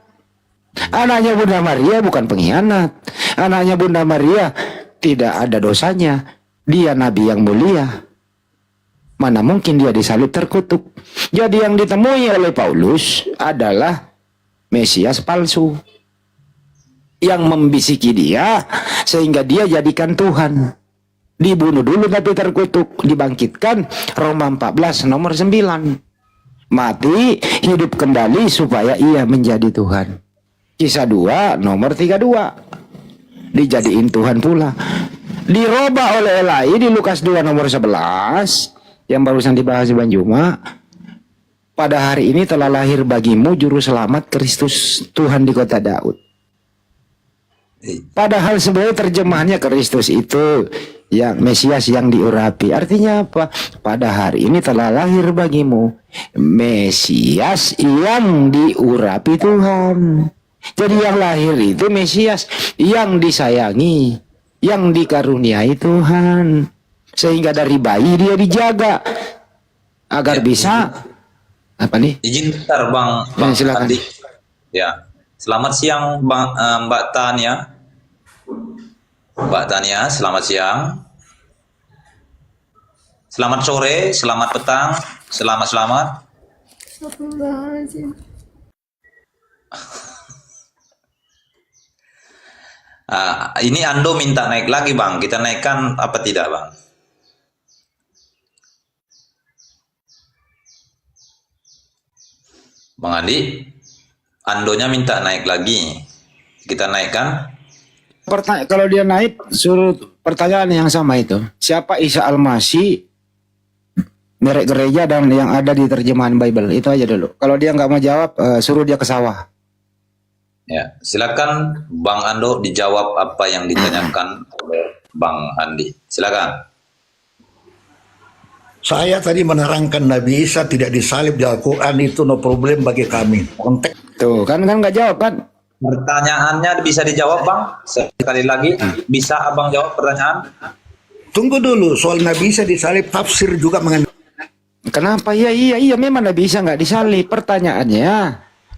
Anaknya Bunda Maria bukan pengkhianat. Anaknya Bunda Maria tidak ada dosanya. Dia nabi yang mulia. Mana mungkin dia disalib terkutuk. Jadi yang ditemui oleh Paulus adalah Mesias palsu yang membisiki dia sehingga dia jadikan Tuhan. Dibunuh dulu tapi terkutuk, dibangkitkan, Roma 14 nomor 9. Mati, hidup kembali supaya ia menjadi Tuhan. Kisah 2 nomor 32. Dijadiin Tuhan pula. Dirubah oleh Elai di Lukas 2 nomor 11 yang barusan dibahas di Banjuma. Pada hari ini telah lahir bagimu juru selamat Kristus Tuhan di kota Daud. Padahal sebenarnya terjemahannya Kristus itu yang Mesias yang diurapi. Artinya apa? Pada hari ini telah lahir bagimu Mesias yang diurapi Tuhan. Jadi yang lahir itu Mesias yang disayangi, yang dikaruniai Tuhan. Sehingga dari bayi dia dijaga agar bisa apa nih? Izin bentar Bang silakan. Andi. Ya. Selamat siang Bang Mbak Tania. Mbak Tania, selamat siang. Selamat sore, selamat petang, selamat. Ini Ando minta naik lagi Bang, kita naikkan apa tidak Bang? Bang Andi, Andonya minta naik lagi, kita naikkan. Kalau dia naik, suruh pertanyaan yang sama itu. Siapa Isa Al-Masih, merek gereja, dan yang ada di terjemahan Bible. Itu aja dulu. Kalau dia nggak mau jawab, suruh dia ke sawah. Ya, silakan Bang Ando dijawab apa yang ditanyakan oleh Bang Andi. Silakan. Saya tadi menerangkan Nabi Isa tidak disalib di Al-Quran, itu no problem bagi kami. Konteks. Tuh, kan nggak jawab kan? Pertanyaannya bisa dijawab Bang? Sekali lagi, bisa Abang jawab pertanyaan? Tunggu dulu, soal Nabi Isa disalib, tafsir juga mengenai. Kenapa? Iya, memang Nabi Isa nggak disalib. Pertanyaannya,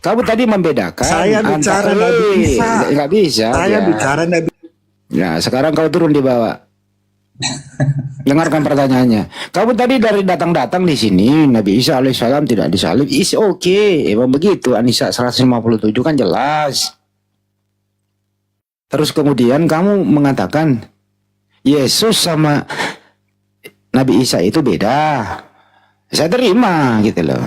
kamu tadi membedakan. Saya bicara Nabi Isa. Nggak bisa. Saya bicara Nabi. Nah, sekarang kau turun di bawah. Dengarkan pertanyaannya. Kamu tadi dari datang-datang di sini Nabi Isa alaihissalam tidak disalib. Is okay. Emang begitu. An-Nisa 157 kan jelas. Terus kemudian kamu mengatakan Yesus sama Nabi Isa itu beda. Saya terima gitu loh.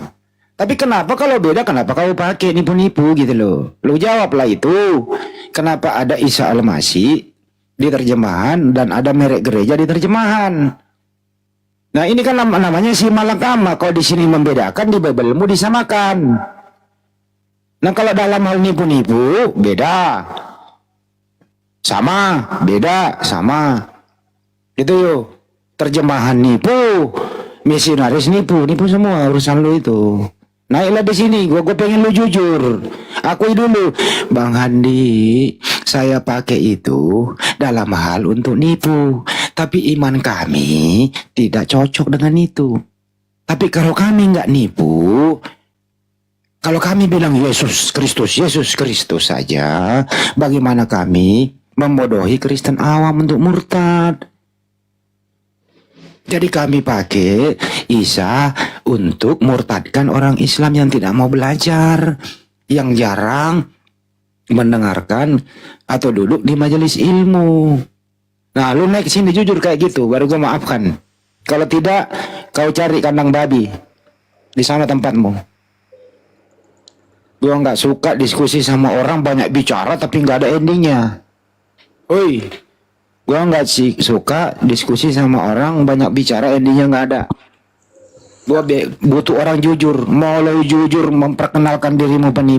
Tapi kenapa kalau beda, kenapa kamu pakai nipu-nipu gitu loh? Lu jawablah itu. Kenapa ada Isa Al-Masih di terjemahan dan ada merek gereja di terjemahan? Nah ini kan namanya si malakama. Kalau di sini membedakan, di Biblemu disamakan. Nah kalau dalam hal nipu-nipu beda, sama, beda, sama. Itu yuk. Terjemahan nipu, misionaris nipu semua urusan lu itu. Naiklah di sini, gue pengen lu jujur. Akui dulu, Bang Handi, saya pakai itu dalam hal untuk nipu. Tapi iman kami tidak cocok dengan itu. Tapi kalau kami nggak nipu, kalau kami bilang Yesus Kristus saja, bagaimana kami membodohi Kristen awam untuk murtad? Jadi kami pakai Isa untuk murtadkan orang Islam yang tidak mau belajar, yang jarang mendengarkan atau duduk di majelis ilmu. Nah, lu naik sini jujur kayak gitu, baru gue maafkan. Kalau tidak, kau cari kandang babi di sana tempatmu. Gue nggak suka diskusi sama orang banyak bicara tapi nggak ada endingnya. Oi. Gua nggak sih suka diskusi sama orang banyak bicara endingnya nggak ada. Gua butuh orang jujur. Mau lo jujur memperkenalkan dirimu penipu.